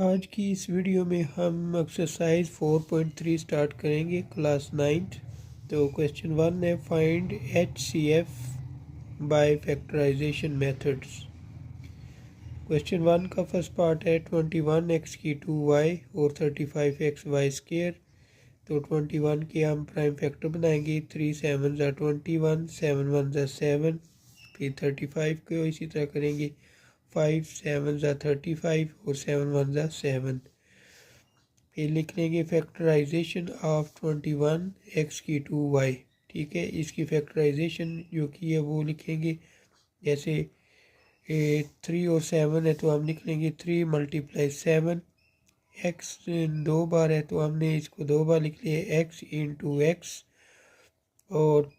आज की इस वीडियो में हम एक्सरसाइज 4.3 स्टार्ट करेंगे क्लास 9th। तो क्वेश्चन 1 है find HCF by factorisation methods. Question 1 का फर्स्ट पार्ट है 21x की 2y और 35x y स्क्वायर। तो 21 के हम प्राइम फैक्टर बनाएंगे, 3 7 ज़ा 21, 7 1 ज़ा 7। फिर 35 को इसी तरह करेंगे, 5 7 ज़ा 35 और 7 1 ज़ा 7। फिर लिख लेंगे फैक्टराइजेशन ऑफ 21x की 2y। ठीक है, इसकी फैक्टराइजेशन जो की है वो लिखेंगे, जैसे 3 और 7 है तो हम लिख लेंगे 3 × 7। x 2 बार है तो हमने इसको 2 बार लिख लिया x × x, और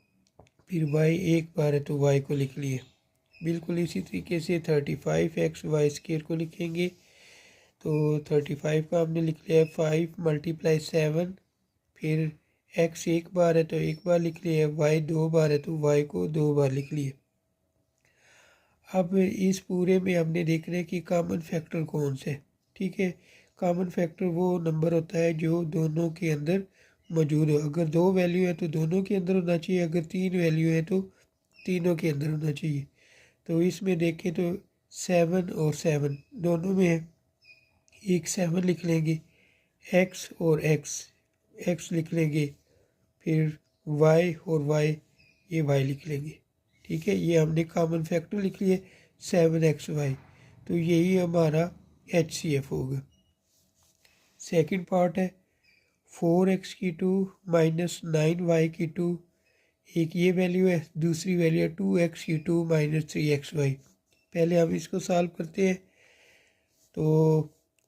फिर y 1 बार है तो y को लिख लिए। बिल्कुल इसी तरीके से 35x y स्क्वायर को लिखेंगे। तो 35 का हमने लिख लिया 5 × 7। फिर x 1 बार है तो 1 बार लिख लिया, y 2 बार है तो y को 2 बार लिख लिए। अब इस पूरे में हमने देखना है कि कॉमन फैक्टर कौन से। ठीक है, कॉमन फैक्टर वो नंबर होता है जो दोनों के अंदर मौजूद हो। अगर 2 वैल्यू है तो दोनों के अंदर होना चाहिए, अगर 3 वैल्यू है तो तीनों के अंदर होना चाहिए। तो इसमें देखें तो 7 और 7 दोनों में है, एक 7 लिख लेंगे, x और x लिख लेंगे, फिर y और y, ये y लिख लेंगे। ठीक है, ये हमने कॉमन फैक्टर लिख लिए 7xy। तो यही हमारा HCF होगा। सेकंड पार्ट है 4x की 2 माइनस 9y की 2। एक ये वैल्यू है, दूसरी वैल्यू है 2x की 2 माइनस 3xy। पहले हम इसको सॉल्व करते हैं। तो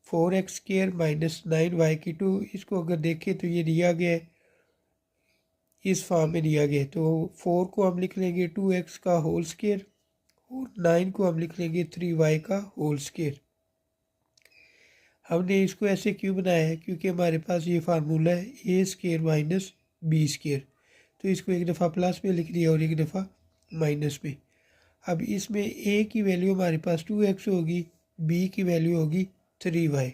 4x स्क्वायर माइनस 9y की 2, इसको अगर देखें तो ये दिया गया है, इस फॉर्म में दिया गया है। तो 4 को हम लिख लेंगे 2x का होल स्क्वायर और 9 को हम लिख लेंगे 3y का होल स्क्वायर। हमने इसको ऐसे क्यों बनाया है, क्योंकि हमारे पास ये फार्मूला है a square minus b square. तो इसको एक दफ़ा प्लस में लिख दिया और एक दफ़ा माइनस में। अब इसमें a की वैल्यू हमारे पास 2x होगी, b की वैल्यू होगी 3y।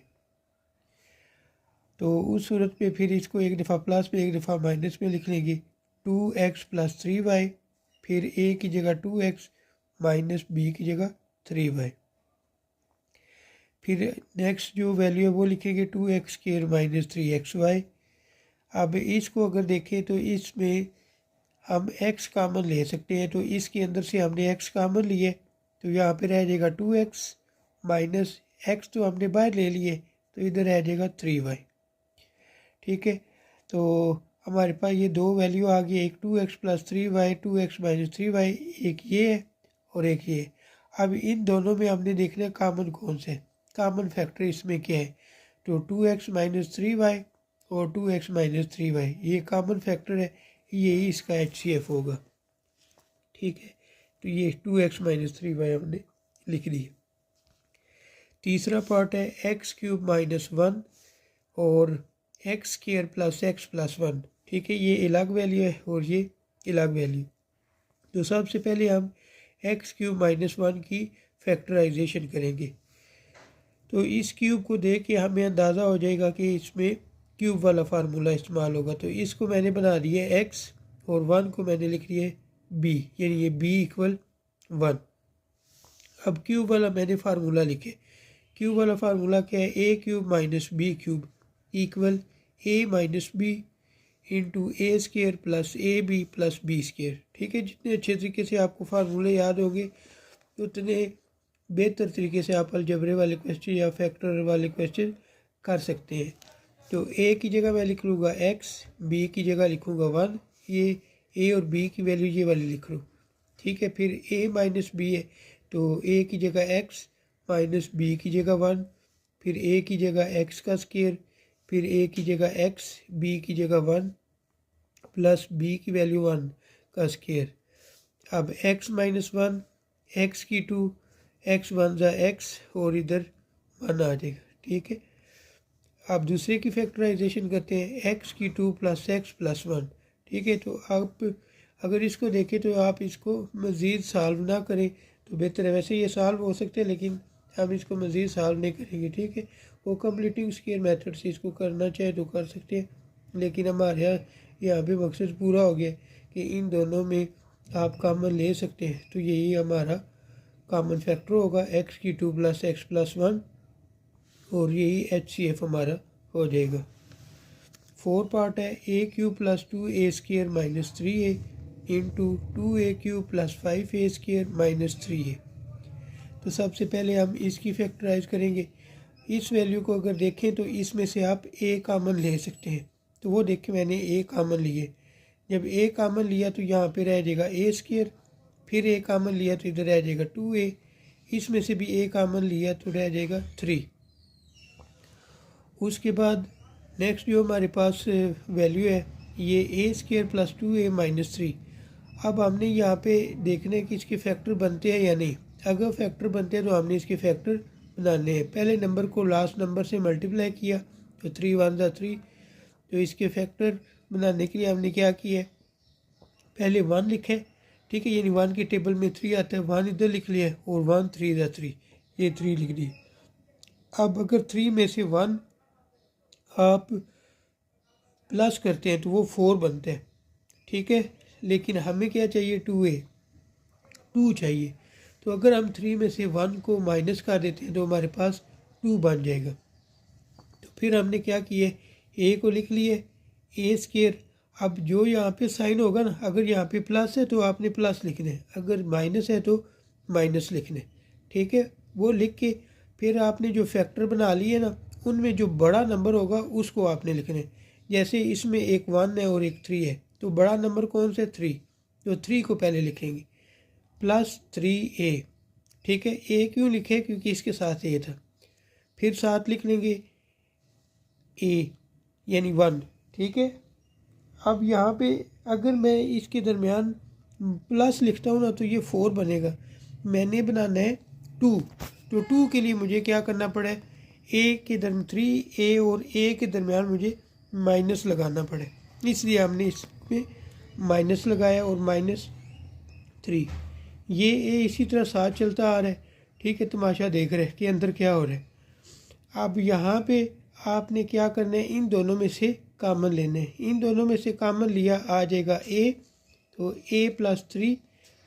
तो उस सूरत में फिर इसको एक दफ़ा प्लस में एक दफ़ा माइनस में लिख लेंगे, 2x + 3y। फिर a की जगह 2x माइनस b की जगह 3y। फिर नेक्स्ट जो वैल्यू है वो लिखेंगे 2x स्क्वायर माइनस 3xy। अब इसको अगर देखें तो इसमें हम x कॉमन ले सकते हैं, तो इसके अंदर से हमने x कॉमन लिए, तो यहाँ पे रह जाएगा 2x माइनस x तो हमने बाहर ले लिए, तो इधर रह जाएगा 3y। ठीक है, तो हमारे पास ये दो वैल्यू आ गई, एक 2x + 3y, 2x - 3y, एक ये है और एक ये। अब इन दोनों में हमने देखना है कॉमन कौन से, कॉमन फैक्टर इसमें क्या है। तो 2x - 3y और 2x - 3y ये कॉमन फैक्टर है, यही इसका HCF होगा। ठीक है, तो ये 2x - 3y हमने लिख दिया। तीसरा पार्ट है x³ - 1 और x² + x + 1। ठीक है, ये अलग वैल्यू है और ये अलग वैल्यू। तो सबसे पहले हम x³ - 1 की फैक्टराइजेशन करेंगे। तो इस क्यूब को देख के हमें अंदाज़ा हो जाएगा कि इसमें क्यूब वाला फार्मूला इस्तेमाल होगा। तो इसको मैंने बना दिया x और 1 को मैंने लिख लिया b, यानी ये b = 1। अब क्यूब वाला मैंने फार्मूला लिखे। क्यूब वाला फार्मूला क्या है, a³ - b³ = a - b × a² + ab + b²। ठीक है, जितने अच्छे तरीके से आपको फार्मूले याद होंगे उतने बेहतर तरीके से आप अलजबरे वाले क्वेश्चन या फैक्टर वाले क्वेश्चन कर सकते हैं। तो a की जगह मैं लिख लूँगा x, b की जगह लिखूँगा 1, ये a और b की वैल्यू ये वाली लिख लूँ। ठीक है, फिर a - b है तो a की जगह x माइनस b की जगह 1, फिर a की जगह x का स्क्वायर, फिर a की जगह x, b की जगह 1 प्लस b की वैल्यू 1 का स्क्वायर। अब x - 1, x की 2, x 1 ज़ा x और इधर 1 आ जाएगा। ठीक है, आप दूसरे की फैक्टराइजेशन करते हैं x की 2 + x + 1। ठीक है, तो आप अगर इसको देखें तो आप इसको मज़ीद सॉल्व ना करें तो बेहतर है। वैसे ये सॉल्व हो सकते हैं लेकिन हम इसको मज़ीद सॉल्व नहीं करेंगे। ठीक है, वो कंप्लीटिंग स्क्वायर मेथड से इसको करना चाहे तो कर सकते हैं, लेकिन हमारे यहाँ पे मकसद पूरा हो गया कि इन दोनों में आप कॉमन ले सकते हैं। तो यही हमारा कॉमन फैक्टर होगा x की 2 + x + 1 और यही HCF हमारा हो जाएगा। 4 पार्ट है a³ + 2a² - 3a into 2a³ + 5a² - 3a। तो सबसे पहले हम इसकी फैक्टराइज करेंगे। इस वैल्यू को अगर देखें तो इसमें से आप a कॉमन ले सकते हैं, तो वो देखें मैंने a कॉमन लिए। जब a कॉमन लिया तो यहाँ पे रह जाएगा a², फिर a कॉमन लिया तो इधर रह जाएगा 2a, इसमें से भी a कॉमन लिया तो रह जाएगा 3। उसके बाद नेक्स्ट जो हमारे पास वैल्यू है ये a² + 2a - 3। अब हमने यहाँ पे देखना है कि इसके फैक्टर बनते हैं या नहीं। अगर फैक्टर बनते हैं तो हमने इसके फैक्टर बनाने हैं। पहले नंबर को लास्ट नंबर से मल्टीप्लाई किया तो 3 × 1 = 3। तो इसके फैक्टर बनाने के लिए हमने क्या किया है, पहले 1 लिखा है, ठीक है, यानी 1 की टेबल में 3 आता है, 1 इधर लिख लिया और 1 3 × 3 ये 3 लिख दिए। अब अगर 3 में से 1 आप प्लस करते हैं तो वो 4 बनता है, ठीक है, लेकिन हमें क्या चाहिए 2 चाहिए। तो अगर हम 3 में से 1 को माइनस कर देते हैं तो हमारे पास 2 बन जाएगा। तो फिर हमने क्या किया, a को लिख लिए a²। अब जो यहाँ पे साइन होगा ना, अगर यहाँ पे प्लस है तो आपने प्लस लिखना है, अगर माइनस है तो माइनस लिखना है, ठीक है। वो लिख के फिर आपने जो फैक्टर बना लिए ना उनमें जो बड़ा नंबर होगा उसको आपने लिखना है। जैसे इसमें एक 1 है और एक 3 है, तो बड़ा नंबर कौन सा 3, तो 3 को पहले लिखेंगे +3a, ठीक है। a क्यों लिखे, क्योंकि इसके साथ a था। फिर साथ लिख लेंगे a यानी 1, ठीक है। अब यहाँ पे अगर मैं इसके दरमियान प्लस लिखता हूँ ना तो ये 4 बनेगा। मैंने बनाना है 2, तो 2 के लिए मुझे क्या करना पड़े, a के दरमियान 3a और a के दरमियान मुझे माइनस लगाना पड़े, इसलिए हमने इसमें माइनस लगाया और -3। ये a इसी तरह साथ चलता आ रहा है, ठीक है, तमाशा देख रहे हैं कि अंदर क्या हो रहा है। अब यहाँ पे आपने क्या करना है, इन दोनों में से कॉमन लेने हैं। इन दोनों में से कॉमन लिया आ जाएगा a, तो a + 3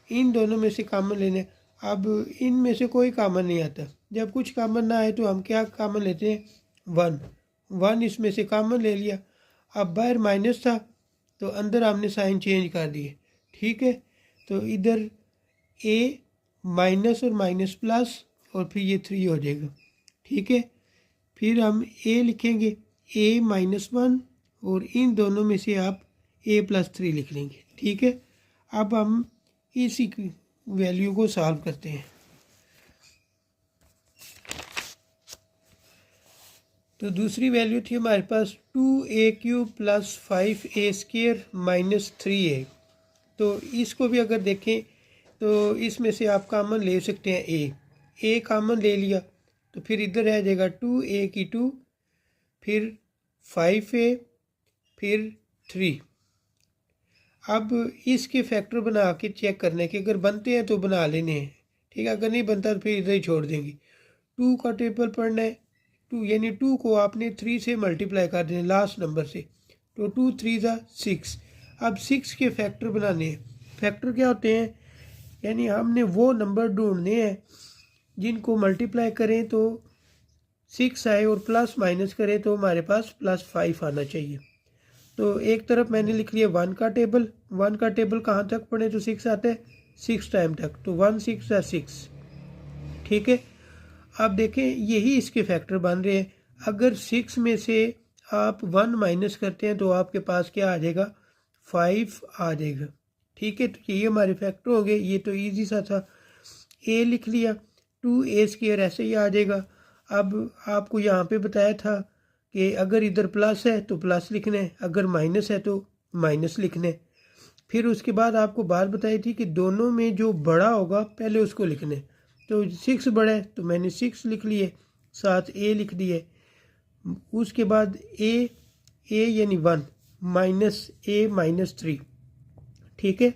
इन दोनों में से कॉमन लेने। अब इनमें से कोई कॉमन नहीं आता, जब कुछ कॉमन ना आए तो हम क्या कॉमन लेते हैं, 1 इसमें से कॉमन ले लिया। अब बाहर माइनस था तो अंदर हमने साइन चेंज कर दिए, ठीक है। तो इधर a माइनस और माइनस प्लस और फिर ये 3 हो जाएगा, ठीक है। फिर हम a लिखेंगे a - 1 और इन दोनों में से आप a + 3 लिख लेंगे, ठीक है। अब हम इसी वैल्यू को सॉल्व करते हैं। तो दूसरी वैल्यू थी हमारे पास 2a³ + 5a² - 3a। तो इसको भी अगर देखें तो इसमें से आप कॉमन ले सकते हैं a कॉमन ले लिया तो फिर इधर रह जाएगा 2a की 2, फिर 5a, फिर 3। अब इसके फैक्टर बना के चेक करने के, अगर बनते हैं तो बना लेने हैं, ठीक है, अगर नहीं बनता तो फिर इधर ही छोड़ देंगे। 2 का टेबल पढ़ना है, 2 यानी 2 को आपने 3 से मल्टीप्लाई कर देना लास्ट नंबर से, तो 2 3 = 6। अब 6 के फैक्टर बनाने हैं। फैक्टर क्या होते हैं, यानी हमने वो नंबर ढूंढने हैं जिनको मल्टीप्लाई करें तो 6 आए और प्लस माइनस करें तो हमारे पास +5 आना चाहिए। तो एक तरफ मैंने लिख लिया 1 का टेबल। 1 का टेबल कहाँ तक पढ़े तो 6 आता है, 6 टाइम तक, तो 1 6 = 6, ठीक है। अब देखें यही इसके फैक्टर बन रहे हैं। अगर 6 में से आप 1 माइनस करते हैं तो आपके पास क्या आ जाएगा, 5 आ जाएगा, ठीक है। तो ये हमारे फैक्टर हो गए, ये तो ईजी सा था। a लिख लिया, 2a² ऐसे ही आ जाएगा। अब आपको यहाँ पे बताया था कि अगर इधर प्लस है तो प्लस लिखना है, अगर माइनस है तो माइनस लिखना है। फिर उसके बाद आपको बात बताई थी कि दोनों में जो बड़ा होगा पहले उसको लिखना है। तो 6 बड़ा है तो मैंने 6 लिख लिए, साथ a लिख दिए। उसके बाद a यानी 1 -a - 3, ठीक है।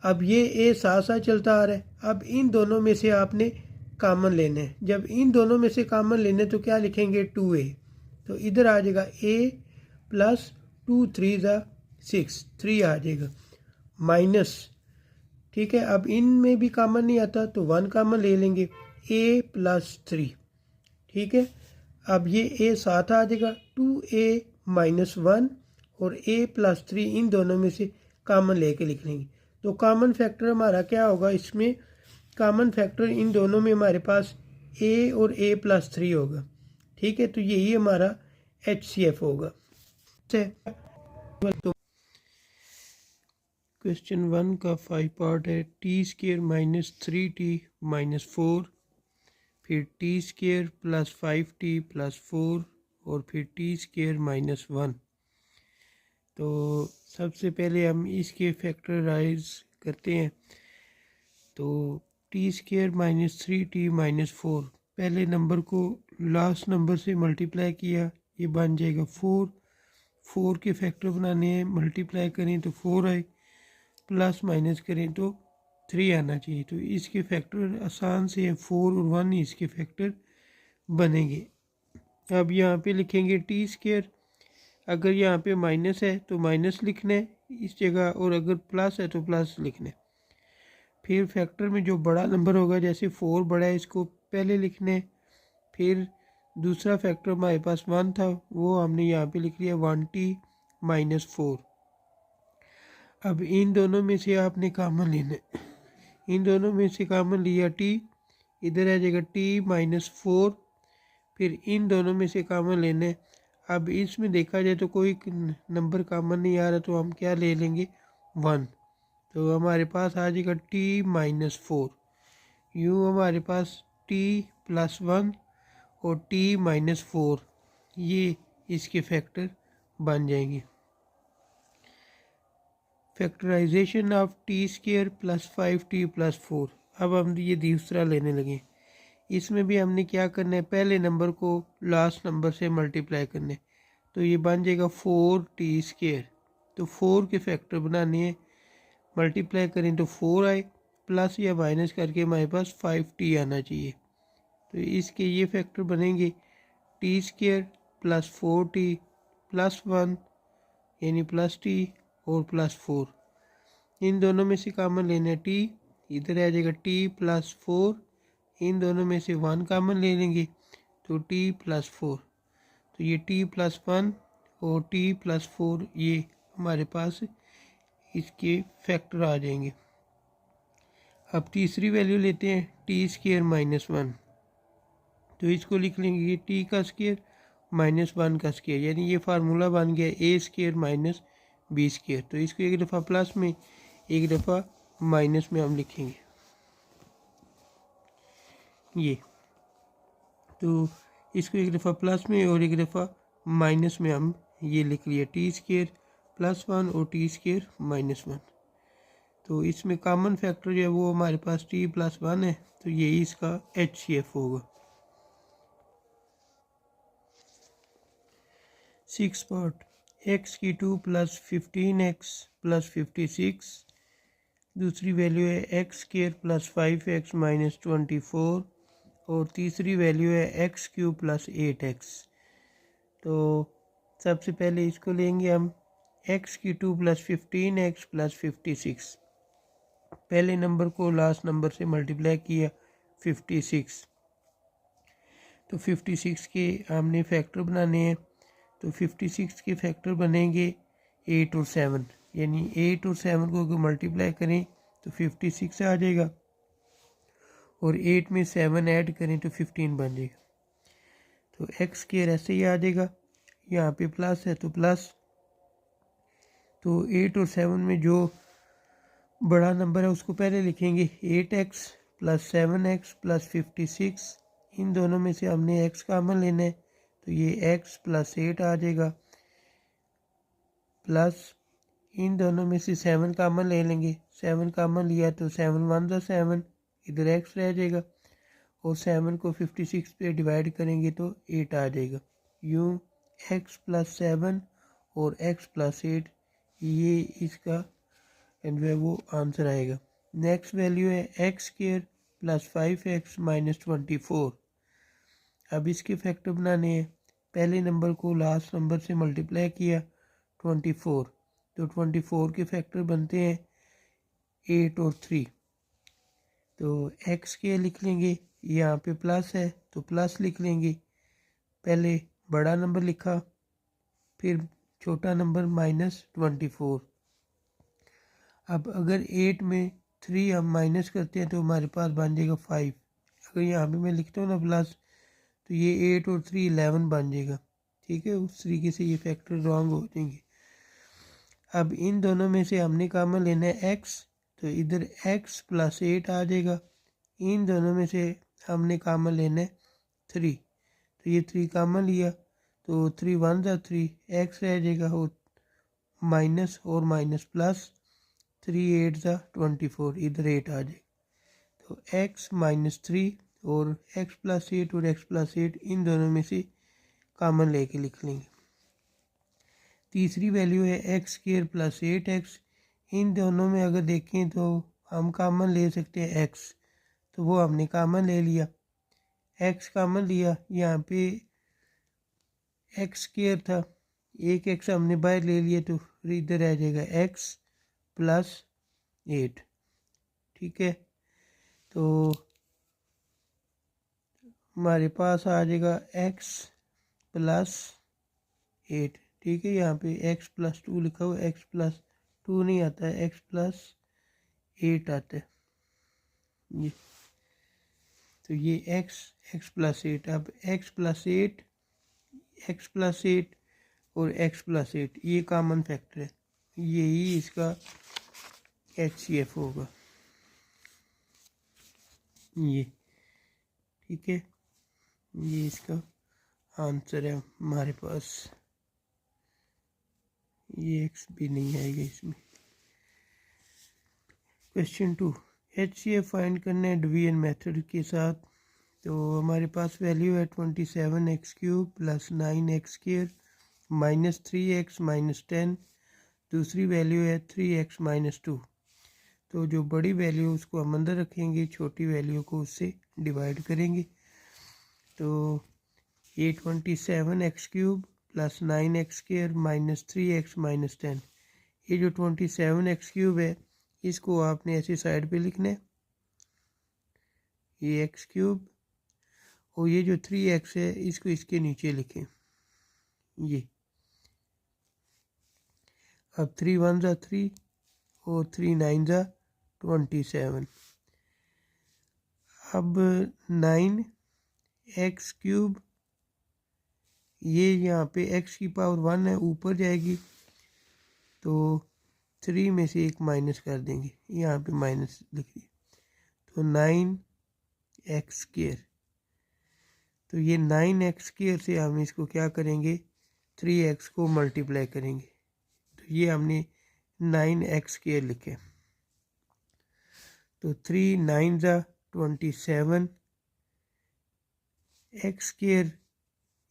अब ये a साथ साथ चलता आ रहा है। अब इन दोनों में से आपने कॉमन लेने हैं। जब इन दोनों में से कॉमन लेने तो क्या लिखेंगे 2a, तो इधर आ जाएगा a प्लस 2 3 6, 3 आ जाएगा माइनस, ठीक है। अब इन में भी कॉमन नहीं आता तो 1 कॉमन ले लेंगे a प्लस 3, ठीक है। अब ये a साथ आ जाएगा 2a माइनस 1 और a प्लस 3 इन दोनों में से कॉमन लेके लिख लेंगे। तो कॉमन फैक्टर हमारा क्या होगा, इसमें कॉमन फैक्टर इन दोनों में हमारे पास a और a प्लस 3 होगा, ठीक है। तो यही हमारा HCF होगा। तो क्वेश्चन 1 का 5 पार्ट है। t² माइनस 3t माइनस 4, फिर t² प्लस 5t प्लस 4 और फिर t² माइनस 1। तो सबसे पहले हम इसके फैक्टराइज करते हैं। तो t² माइनस 3t माइनस 4, पहले नंबर को लास्ट नंबर से मल्टीप्लाई किया, ये बन जाएगा 4। 4 के फैक्टर बनाने हैं, मल्टीप्लाई करें तो 4 आए, प्लस माइनस करें तो 3 आना चाहिए। तो इसके फैक्टर आसान से है, 4 और 1 इसके फैक्टर बनेंगे। अब यहाँ पे लिखेंगे t², अगर यहाँ पे माइनस है तो माइनस लिखना है इस जगह, और अगर प्लस है तो प्लस लिखना है। फिर फैक्टर में जो बड़ा नंबर होगा, जैसे 4 बड़ा है, इसको पहले लिखना है। फिर दूसरा फैक्टर हमारे पास 1 था, वो हमने यहाँ पे लिख लिया 1t माइनस 4। अब इन दोनों में से आपने कॉमन लेना है, इन दोनों में से कॉमन लिया t, इधर आ जाएगा t माइनस 4। फिर इन दोनों में से कॉमन लेना है। अब इसमें देखा जाए तो कोई नंबर कॉमन नहीं आ रहा, तो हम क्या ले लेंगे 1। तो हमारे पास आ जाएगा t माइनस 4। यूँ हमारे पास t प्लस 1 और t माइनस 4 ये इसके फैक्टर बन जाएंगे। Factorisation of t² plus 5t plus 4। अब हम ये दूसरा लेने लगे। इसमें भी हमने क्या करना है, पहले नंबर को लास्ट नंबर से मल्टीप्लाई करना है। तो ये बन जाएगा 4t²। तो 4 के फैक्टर बनाने हैं, मल्टीप्लाई करें तो 4 आए, प्लस या माइनस करके हमारे पास 5t आना चाहिए। तो इसके ये फैक्टर बनेंगे t² प्लस 4t प्लस 1 यानी प्लस t और प्लस 4। इन दोनों में से कॉमन लेना है t, इधर आ जाएगा t प्लस 4, इन दोनों में से 1 कॉमन ले लेंगे तो t प्लस 4। तो ये t प्लस 1 और t प्लस 4 ये हमारे पास इसके फैक्टर आ जाएंगे। अब तीसरी वैल्यू लेते हैं t² माइनस 1। तो इसको लिख लेंगे t का स्क्वायर माइनस 1 का स्क्वायर, यानी ये फार्मूला बन गया a² माइनस b²। तो इसको एक दफ़ा प्लस में एक दफ़ा माइनस में हम लिखेंगे ये। तो इसको एक दफ़ा प्लस में और एक दफ़ा माइनस में हम ये लिख लिया t² प्लस 1 और t² माइनस 1। तो इसमें कॉमन फैक्टर जो है वो हमारे पास t प्लस 1 है, तो यही इसका HCF होगा। 6 part. x³ plus 15x plus 56, दूसरी वैल्यू है x² प्लस 5x माइनस 24 और तीसरी वैल्यू है x³ प्लस 8x। तो सबसे पहले इसको लेंगे हम x³ प्लस 15x प्लस 56, पहले नंबर को लास्ट नंबर से मल्टीप्लाई किया 56। तो 56 के हमने फैक्टर बनाने हैं। तो 56 के फैक्टर बनेंगे 8 और 7, यानी 8 और 7 को अगर मल्टीप्लाई करें तो 56 आ जाएगा, और 8 में 7 ऐड करें तो 15 बन जाएगा। तो x² ऐसे ही आ जाएगा, यहाँ पे प्लस है तो प्लस। तो 8 और 7 में जो बड़ा नंबर है उसको पहले लिखेंगे 8x प्लस 7x प्लस 56, इन दोनों में से हमने x कॉमन लेना है, तो ये x प्लस 8 आ जाएगा, प्लस इन दोनों में से 7 कॉमन ले लेंगे। 7 कॉमन लिया तो 7 1 ज़ा 7, इधर x रह जाएगा, और 7 को 56 पे डिवाइड करेंगे तो 8 आ जाएगा। यूँ x प्लस 7 और x प्लस 8 ये इसका जो है वो आंसर आएगा। नेक्स्ट वैल्यू है x² प्लस 5x माइनस 24। अब इसके फैक्टर बनाने हैं। पहले नंबर को लास्ट नंबर से मल्टीप्लाई किया 24, तो 24 के फैक्टर बनते हैं 8 और 3। तो x के लिख लेंगे, यहाँ पे प्लस है तो प्लस लिख लेंगे। पहले बड़ा नंबर लिखा, फिर छोटा नंबर माइनस 24। अब अगर 8 में 3 हम माइनस करते हैं तो हमारे पास बन जाएगा 5। अगर यहाँ पे मैं लिखता हूँ ना प्लस, तो ये 8 और 3 11 बन जाएगा। ठीक है, उस तरीके से ये फैक्टर रॉन्ग हो जाएंगे। अब इन दोनों में से हमने कॉमन लेना है x, तो इधर x प्लस 8 आ जाएगा। इन दोनों में से हमने कॉमन लेना है 3, तो ये 3 कॉमन लिया, तो 3 1 जा 3, x रह जाएगा और माइनस और माइनस प्लस, 3 8 जा 24, इधर 8 आ जाएगा। तो x माइनस 3 और x प्लस 8 और x प्लस 8 इन दोनों में से कॉमन लेके लिख लेंगे। तीसरी वैल्यू है एक्स स्क्वायर प्लस 8x। इन दोनों में अगर देखें तो हम कॉमन ले सकते हैं x, तो वो हमने कॉमन ले लिया, x कॉमन लिया। यहाँ पे एक्स स्क्वायर था, एक x हमने बाहर ले लिया, तो इधर आ जाएगा x प्लस 8। ठीक है, तो हमारे पास आ जाएगा x प्लस 8। ठीक है, यहाँ पे x प्लस 2 लिखा हुआ, x प्लस 2 नहीं आता है, x प्लस 8 आता है ये। तो ये x प्लस 8। अब x प्लस 8, x प्लस 8 और x प्लस 8 ये कॉमन फैक्टर है, यही इसका HCF होगा ये। ठीक है, ये इसका आंसर है हमारे पास। ये x भी नहीं आएगा इसमें। क्वेश्चन 2, HCF फाइंड करना है डिवीजन मेथड के साथ। तो हमारे पास वैल्यू है 27x³ plus 9x² minus 3x minus 10। दूसरी वैल्यू है 3x माइनस 2। तो जो बड़ी वैल्यू उसको हम अंदर रखेंगे, छोटी वैल्यू को उससे डिवाइड करेंगे। तो ये 27x³ plus 9x² minus 3x minus 10। ये जो 27x³ है इसको आपने ऐसे साइड पे लिखना है, ये x³ और ये जो 3x है इसको इसके नीचे लिखें ये। अब 3 1 जा 3 और 3 9 जा 27। अब 9x³ ये यहाँ पे x की पावर 1 है, ऊपर जाएगी, तो 3 में से एक माइनस कर देंगे, यहाँ पे माइनस लिख दिया, तो 9x²। तो ये 9x² से हम इसको क्या करेंगे, 3x को मल्टीप्लाई करेंगे, तो ये हमने 9x² लिखे। तो 3 9 जा 27, x²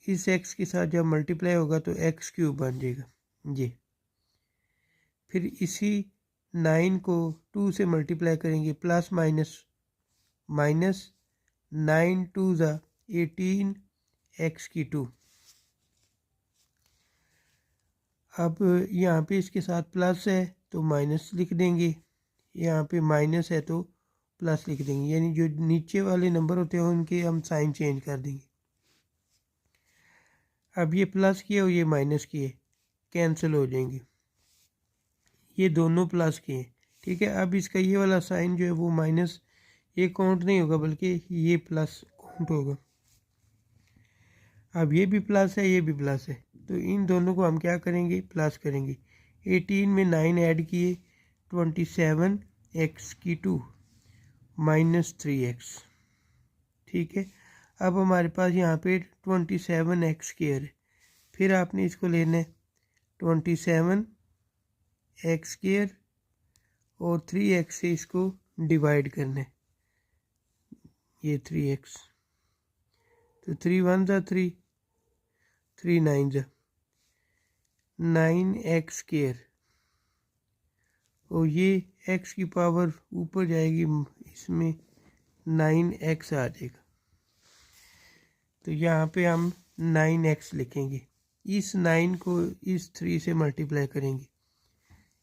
इस x के साथ जब मल्टीप्लाई होगा तो x³ बन जाएगा ये। फिर इसी 9 को 2 से मल्टीप्लाई करेंगे, प्लस माइनस माइनस, 9 2 जा 18 x²। अब यहाँ पे इसके साथ प्लस है तो माइनस लिख देंगे, यहाँ पे माइनस है तो प्लस लिख देंगे, यानी जो नीचे वाले नंबर होते हैं उनके हम साइन चेंज कर देंगे। अब ये प्लस किए और ये माइनस किए कैंसिल हो जाएंगे, ये दोनों प्लस किए। ठीक है, अब इसका ये वाला साइन जो है वो माइनस, ये काउंट नहीं होगा बल्कि ये प्लस काउंट होगा। अब ये भी प्लस है, ये भी प्लस है, तो इन दोनों को हम क्या करेंगे, प्लस करेंगे। 18 में 9 ऐड किए, 27x² माइनस 3x। ठीक है, अब हमारे पास यहाँ पे 27x² है, फिर आपने इसको लेना है 27x² और 3x से इसको डिवाइड करना है, ये 3x, तो 3 1 जा 3, 3 9 जा 9x² और ये x की पावर ऊपर जाएगी इसमें 9x आ जाएगा। तो यहाँ पे हम 9x लिखेंगे, इस 9 को इस 3 से मल्टीप्लाई करेंगे,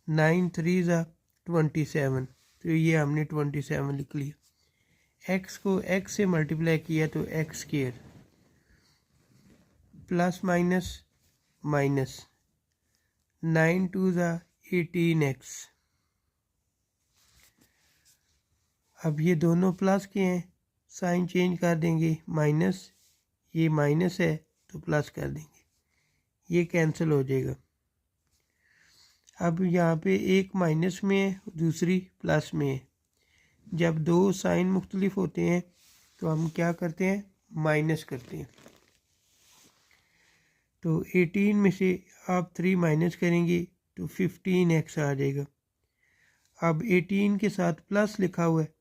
9 3 ज़ा 27, तो ये हमने 27 लिख लिया। x को x से मल्टीप्लाई किया तो x square plus minus minus 9 2 ज़ा 18x। अब ये दोनों प्लस के हैं, साइन चेंज कर देंगे, माइनस, ये माइनस है तो प्लस कर देंगे, ये कैंसिल हो जाएगा। अब यहाँ पे एक माइनस में है, दूसरी प्लस में है। जब दो साइन मुख्तलिफ होते हैं तो हम क्या करते हैं, माइनस करते हैं। तो 18 में से आप 3 माइनस करेंगे तो 15x आ जाएगा। अब 18 के साथ प्लस लिखा हुआ है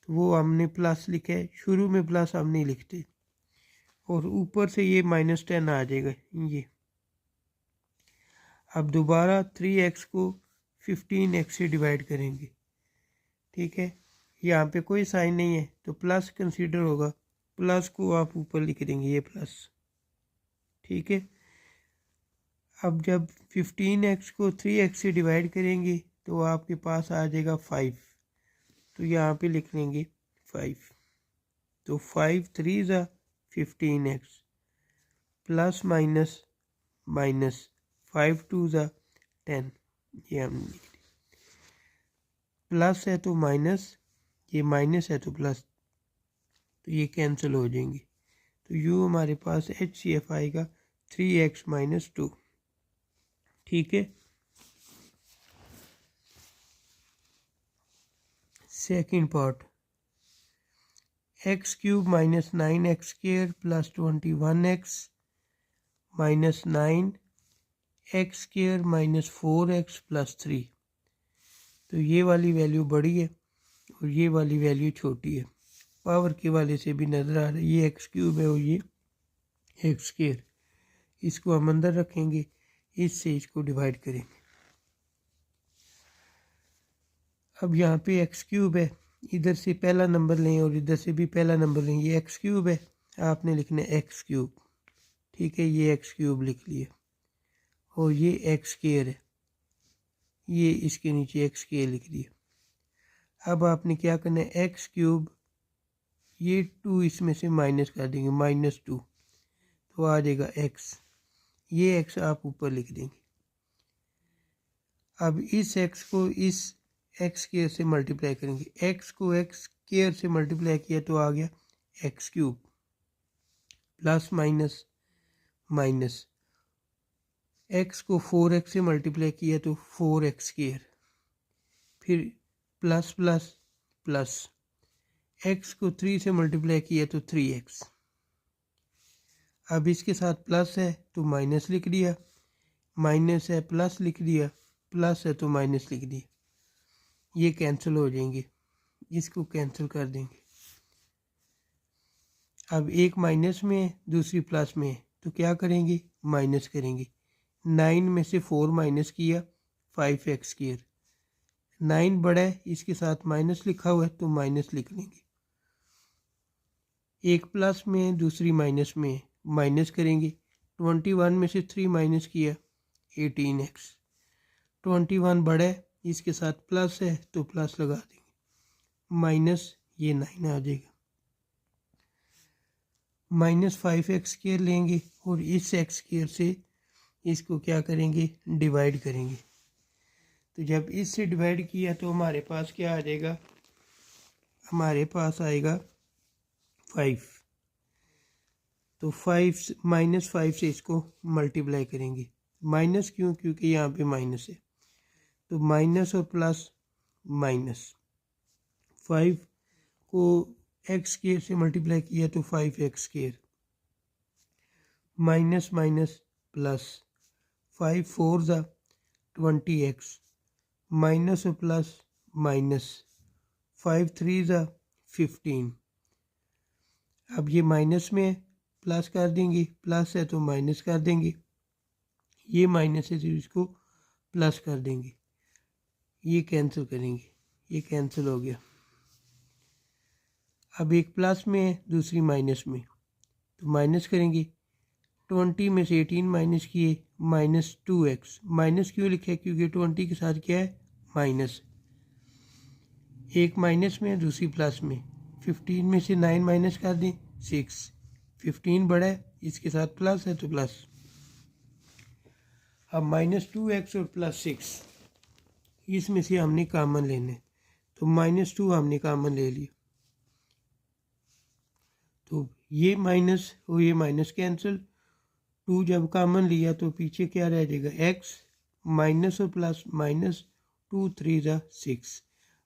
तो वो हमने प्लस लिखा है, शुरू में प्लस हम नहीं लिखते, और ऊपर से ये -10 आ जाएगा ये। अब दोबारा 3x को 15x से डिवाइड करेंगे, ठीक है। यहाँ पे कोई साइन नहीं है तो प्लस कंसीडर होगा, प्लस को आप ऊपर लिख देंगे, ये प्लस, ठीक है। अब जब 15x को 3x से डिवाइड करेंगे तो आपके पास आ जाएगा 5, तो यहाँ पे लिख लेंगे 5। तो 5 3 ज़ा 15x प्लस माइनस माइनस 5 2 ज़ा 10, ये हम लिख दिया। प्लस है तो माइनस, ये माइनस है तो प्लस, तो ये कैंसिल हो जाएंगे। तो यू हमारे पास HCF आएगा 3x - 2, ठीक है। Second part, x³ - 9x² + 21x - 9 x² - 4x + 3। तो ये वाली वैल्यू बड़ी है और ये वाली वैल्यू छोटी है, पावर के वाले से भी नज़र आ रहा है। ये x³ है और ये x², इसको हम अंदर रखेंगे, इससे इसको डिवाइड करेंगे। अब यहाँ पे x³ है, इधर से पहला नंबर लें और इधर से भी पहला नंबर लें, ये x³ है, आपने लिखना है x³, ठीक है। ये x³ लिख लिया और ये x² है, ये इसके नीचे x² लिख दिया। अब आपने क्या करना है, x³, ये 2 इसमें से माइनस कर देंगे, -2, तो आ जाएगा x, ये x आप ऊपर लिख देंगे। अब इस x को इस x² से मल्टीप्लाई करेंगे, x को x² से मल्टीप्लाई किया तो आ गया x³ plus minus minus, x को 4x से मल्टीप्लाई किया तो 4x², फिर प्लस प्लस प्लस, x को 3 से मल्टीप्लाई किया तो 3x। अब इसके साथ प्लस है तो माइनस लिख दिया, माइनस है प्लस लिख दिया, प्लस है तो माइनस लिख दिया, ये कैंसिल हो जाएंगे, इसको कैंसिल कर देंगे। अब एक माइनस में है, दूसरी प्लस में है, तो क्या करेंगे, माइनस करेंगे। 9 में से 4 माइनस किया, 5x²। 9 बड़ा है, इसके साथ माइनस लिखा हुआ है तो माइनस लिख लेंगे। एक प्लस में है, दूसरी माइनस में है, माइनस करेंगे। 21 में से 3 माइनस किया, 18x। 21 बड़ा है, इसके साथ प्लस है तो प्लस लगा देंगे, माइनस, ये 9 आ जाएगा। -5x² लेंगे और इस x² से इसको क्या करेंगे, डिवाइड करेंगे। तो जब इससे डिवाइड किया तो हमारे पास क्या आ जाएगा, हमारे पास आएगा 5। तो 5 -5 से इसको मल्टीप्लाई करेंगे, माइनस क्यों, क्योंकि यहाँ पे माइनस है, तो माइनस और प्लस माइनस, 5 को x² से मल्टीप्लाई किया तो 5x², माइनस माइनस प्लस, 5 4 ज़ा 20x, माइनस और प्लस माइनस, 5 3 ज़ा 15। अब ये माइनस में है, प्लस कर देंगे, प्लस है तो माइनस कर देंगे, ये माइनस है तो इसको प्लस कर देंगे, ये कैंसिल करेंगे, ये कैंसिल हो गया। अब एक प्लस में है, दूसरी माइनस में, तो माइनस करेंगे। 20 में से 18 माइनस किए, -2x। माइनस क्यों लिखा है? क्योंकि 20 के साथ क्या है? माइनस। एक माइनस में है, दूसरी प्लस में। 15 में से 9 माइनस कर दें, 6। 15 बड़ा है, इसके साथ प्लस है तो प्लस। अब -2x और +6, इसमें से हमने कॉमन लेना है, तो -2 हमने कॉमन ले लिया, तो ये माइनस और ये माइनस कैंसिल। 2 जब कॉमन लिया तो पीछे क्या रह जाएगा? x माइनस और प्लस, -2 3 6।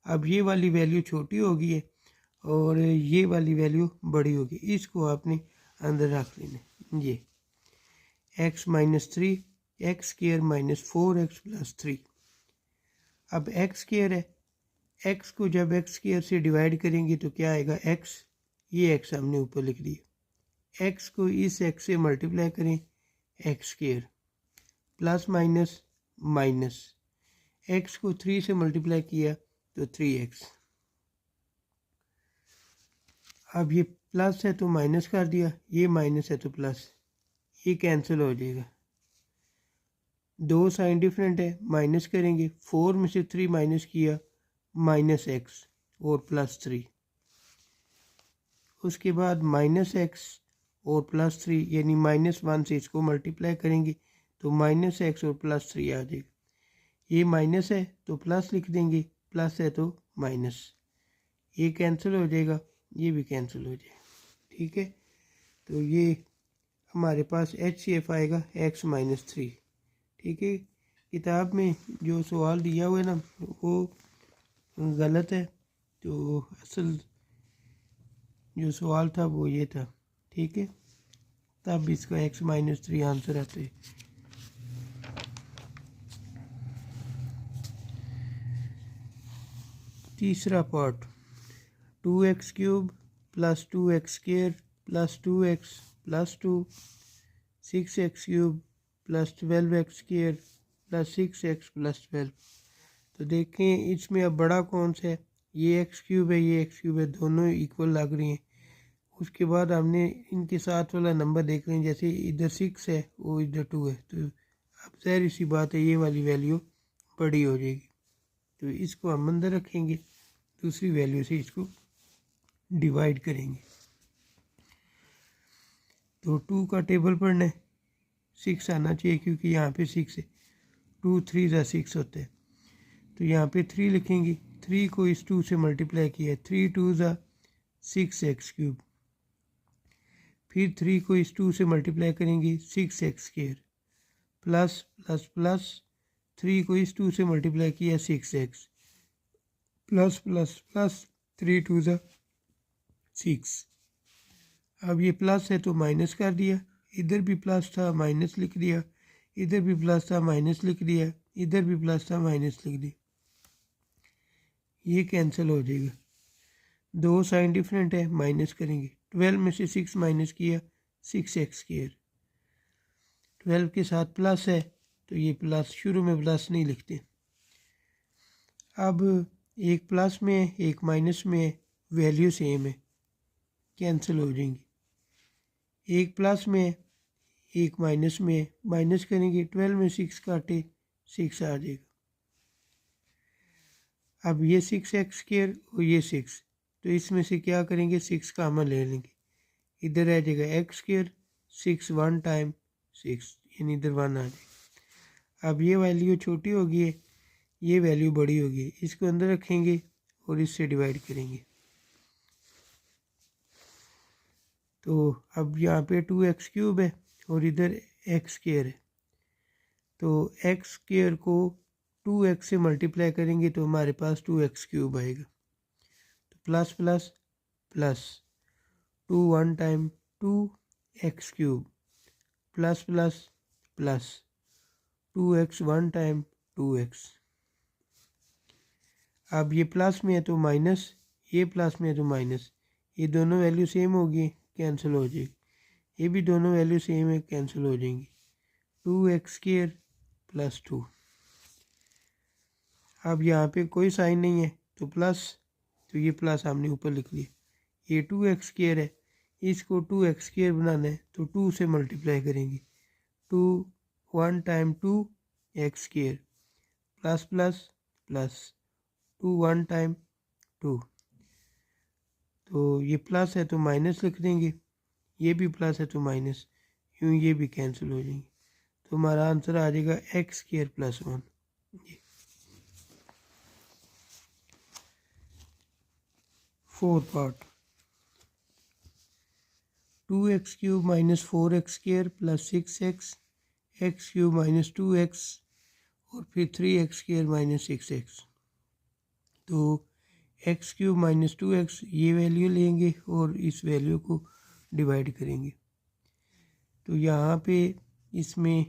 अब ये वाली वैल्यू छोटी होगी है और ये वाली वैल्यू बड़ी होगी, इसको आपने अंदर रख लेना। ये x -3 x स्क्वायर -4x + 3। अब x स्क्वायर है, x को जब x स्क्वायर से डिवाइड करेंगे तो क्या आएगा? x, ये x हमने ऊपर लिख दिया। x को इस x से मल्टीप्लाई करें, x square plus minus minus, x को 3 से मल्टीप्लाई किया तो 3x। अब ये प्लस है तो माइनस कर दिया, ये माइनस है तो प्लस, ये कैंसिल हो जाएगा। दो साइन डिफरेंट है, माइनस करेंगे। 4 में से 3 माइनस किया, -x और +3। उसके बाद -x और +3, यानी -1 से इसको मल्टीप्लाई करेंगे तो -x और +3 आ जाएगा। ये माइनस है तो प्लस लिख देंगे, प्लस है तो माइनस, ये कैंसिल हो जाएगा, ये भी कैंसिल हो जाएगा। ठीक है, तो ये हमारे पास HCF आएगा x -3। ठीक है, किताब में जो सवाल दिया हुआ है ना वो गलत है, तो असल जो सवाल था वो ये था। ठीक है, तब इसका x -3 आंसर आता है। तीसरा part, 2x³ + 2x² + 2x + 2, 6x³ + 12x² + 6x + 12। तो देखें इसमें अब बड़ा कौन सा है? ये x³ है, ये x³ है, दोनों इक्वल लग रही हैं। उसके बाद हमने इनके साथ वाला नंबर देख लें, जैसे इधर 6 है वो इधर 2 है, तो अब ज़ाहिर सी बात है ये वाली वैल्यू बड़ी हो जाएगी, तो इसको हम अंदर रखेंगे, दूसरी वैल्यू से इसको डिवाइड करेंगे। तो 2 का टेबल पढ़ना है, 6 आना चाहिए क्योंकि यहाँ पे 6 है, 2 3 6 होता है, तो यहाँ पे 3 लिखेंगे। 3 को इस 2 से मल्टीप्लाई किया है, 3 2 6x³। फिर 3 को इस 2 से मल्टीप्लाई करेंगे, 6x² प्लस प्लस प्लस, 3 को इस 2 से मल्टीप्लाई किया, 6x प्लस प्लस प्लस, 3 2 6। अब ये प्लस है तो माइनस कर दिया, इधर भी प्लस था माइनस लिख दिया, इधर भी प्लस था माइनस लिख दिया, इधर भी प्लस था माइनस लिख दिया, ये कैंसिल हो जाएगा। दो साइन डिफरेंट है, माइनस करेंगे। 12 में से 6 माइनस किया, 6x²। 12 के साथ प्लस है तो ये प्लस, शुरू में प्लस नहीं लिखते। अब एक प्लस में है, एक माइनस में है, वैल्यू सेम है, कैंसिल हो जाएंगी। एक प्लस में है, एक माइनस में है, माइनस करेंगे। 12 में 6 काटे, 6 आ जाएगा। अब ये 6x² और ये 6, तो इसमें से क्या करेंगे? 6 कॉमन ले लेंगे, इधर रह जाएगा x², 6 1 टाइम 6, यानी इधर 1 आ जाएगा। अब ये वैल्यू छोटी होगी है, ये वैल्यू बड़ी होगी, इसको अंदर रखेंगे और इससे डिवाइड करेंगे। तो अब यहाँ पे 2x³ है और इधर x² है, तो x² को 2x से मल्टीप्लाई करेंगे तो हमारे पास 2x³ आएगा। तो plus plus plus, 2 1 time 2x³ plus plus plus, 2x 1 time 2x। अब ये प्लस में है तो माइनस, ये प्लस में है तो माइनस, ये दोनों वैल्यू सेम होगी, कैंसिल हो जाएगी। ये भी दोनों वैल्यू सेम है, कैंसिल हो जाएंगी। 2x² + 2। अब यहाँ पे कोई साइन नहीं है तो प्लस, तो ये प्लस हमने ऊपर लिख लिया, ये 2x² है, इसको 2x² बनाना है तो 2 से मल्टीप्लाई करेंगे। 2 1 time 2x² plus plus plus 2 1 time 2, तो ये प्लस है तो माइनस लिख देंगे, ये भी प्लस है तो माइनस, यूँ ये भी कैंसिल हो जाएंगे। तो हमारा आंसर आ जाएगा x² + 1। Fourth part 2x³ - 4x² + 6x, x³ - 2x और फिर 3x² - 6x। तो x³ - 2x ये वैल्यू लेंगे और इस वैल्यू को डिवाइड करेंगे। तो यहाँ पे इसमें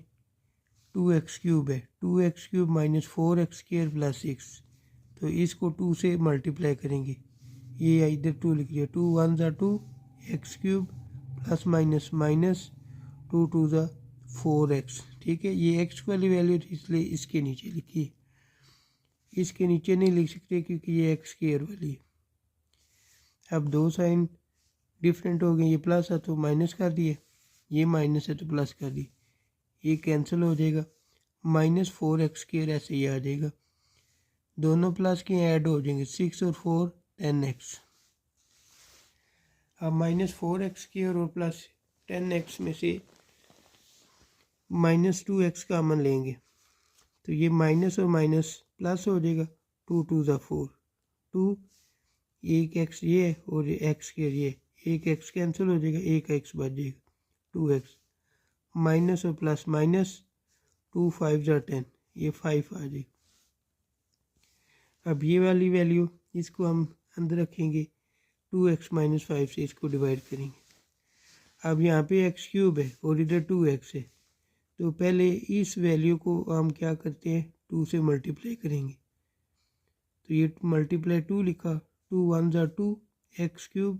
2x³ है, 2x³ - 4x² + 6, तो इसको 2 से मल्टीप्लाई करेंगे। ये इधर 2 लिख लिया, 2 1 ज़ा 2 x³ प्लस माइनस माइनस 2 2 ज़ा 4x। ठीक है, ये x वाली वैल्यू थी इसलिए इसके नीचे लिखी, इसके नीचे नहीं लिख सकते क्योंकि ये x² वाली है। अब दो साइन डिफरेंट हो गए, ये प्लस है तो माइनस कर दिए, ये माइनस है तो प्लस कर दी, ये कैंसिल हो जाएगा। -4x² ऐसे ही आ जाएगा, दोनों प्लस के ऐड हो जाएंगे, 6 और 4 10x। अब -4x² और प्लस 10x में से -2x कॉमन लेंगे तो ये माइनस और माइनस प्लस हो जाएगा, 2 2 ज़ा 4, 2 एक x ये है और x² ये, एक x कैंसिल हो जाएगा, एक x बच जाएगा 2x, माइनस और प्लस माइनस 2 5 ज़ा 10, ये 5 आ जाएगा। अब ये वाली वैल्यू इसको हम अंदर रखेंगे, 2x - 5 से इसको डिवाइड करेंगे। अब यहाँ पे x³ है और इधर 2x है, तो पहले इस वैल्यू को हम क्या करते हैं 2 से मल्टीप्लाई करेंगे। तो ये मल्टीप्लाई 2 लिखा, 2 1 ज़ा 2 x³,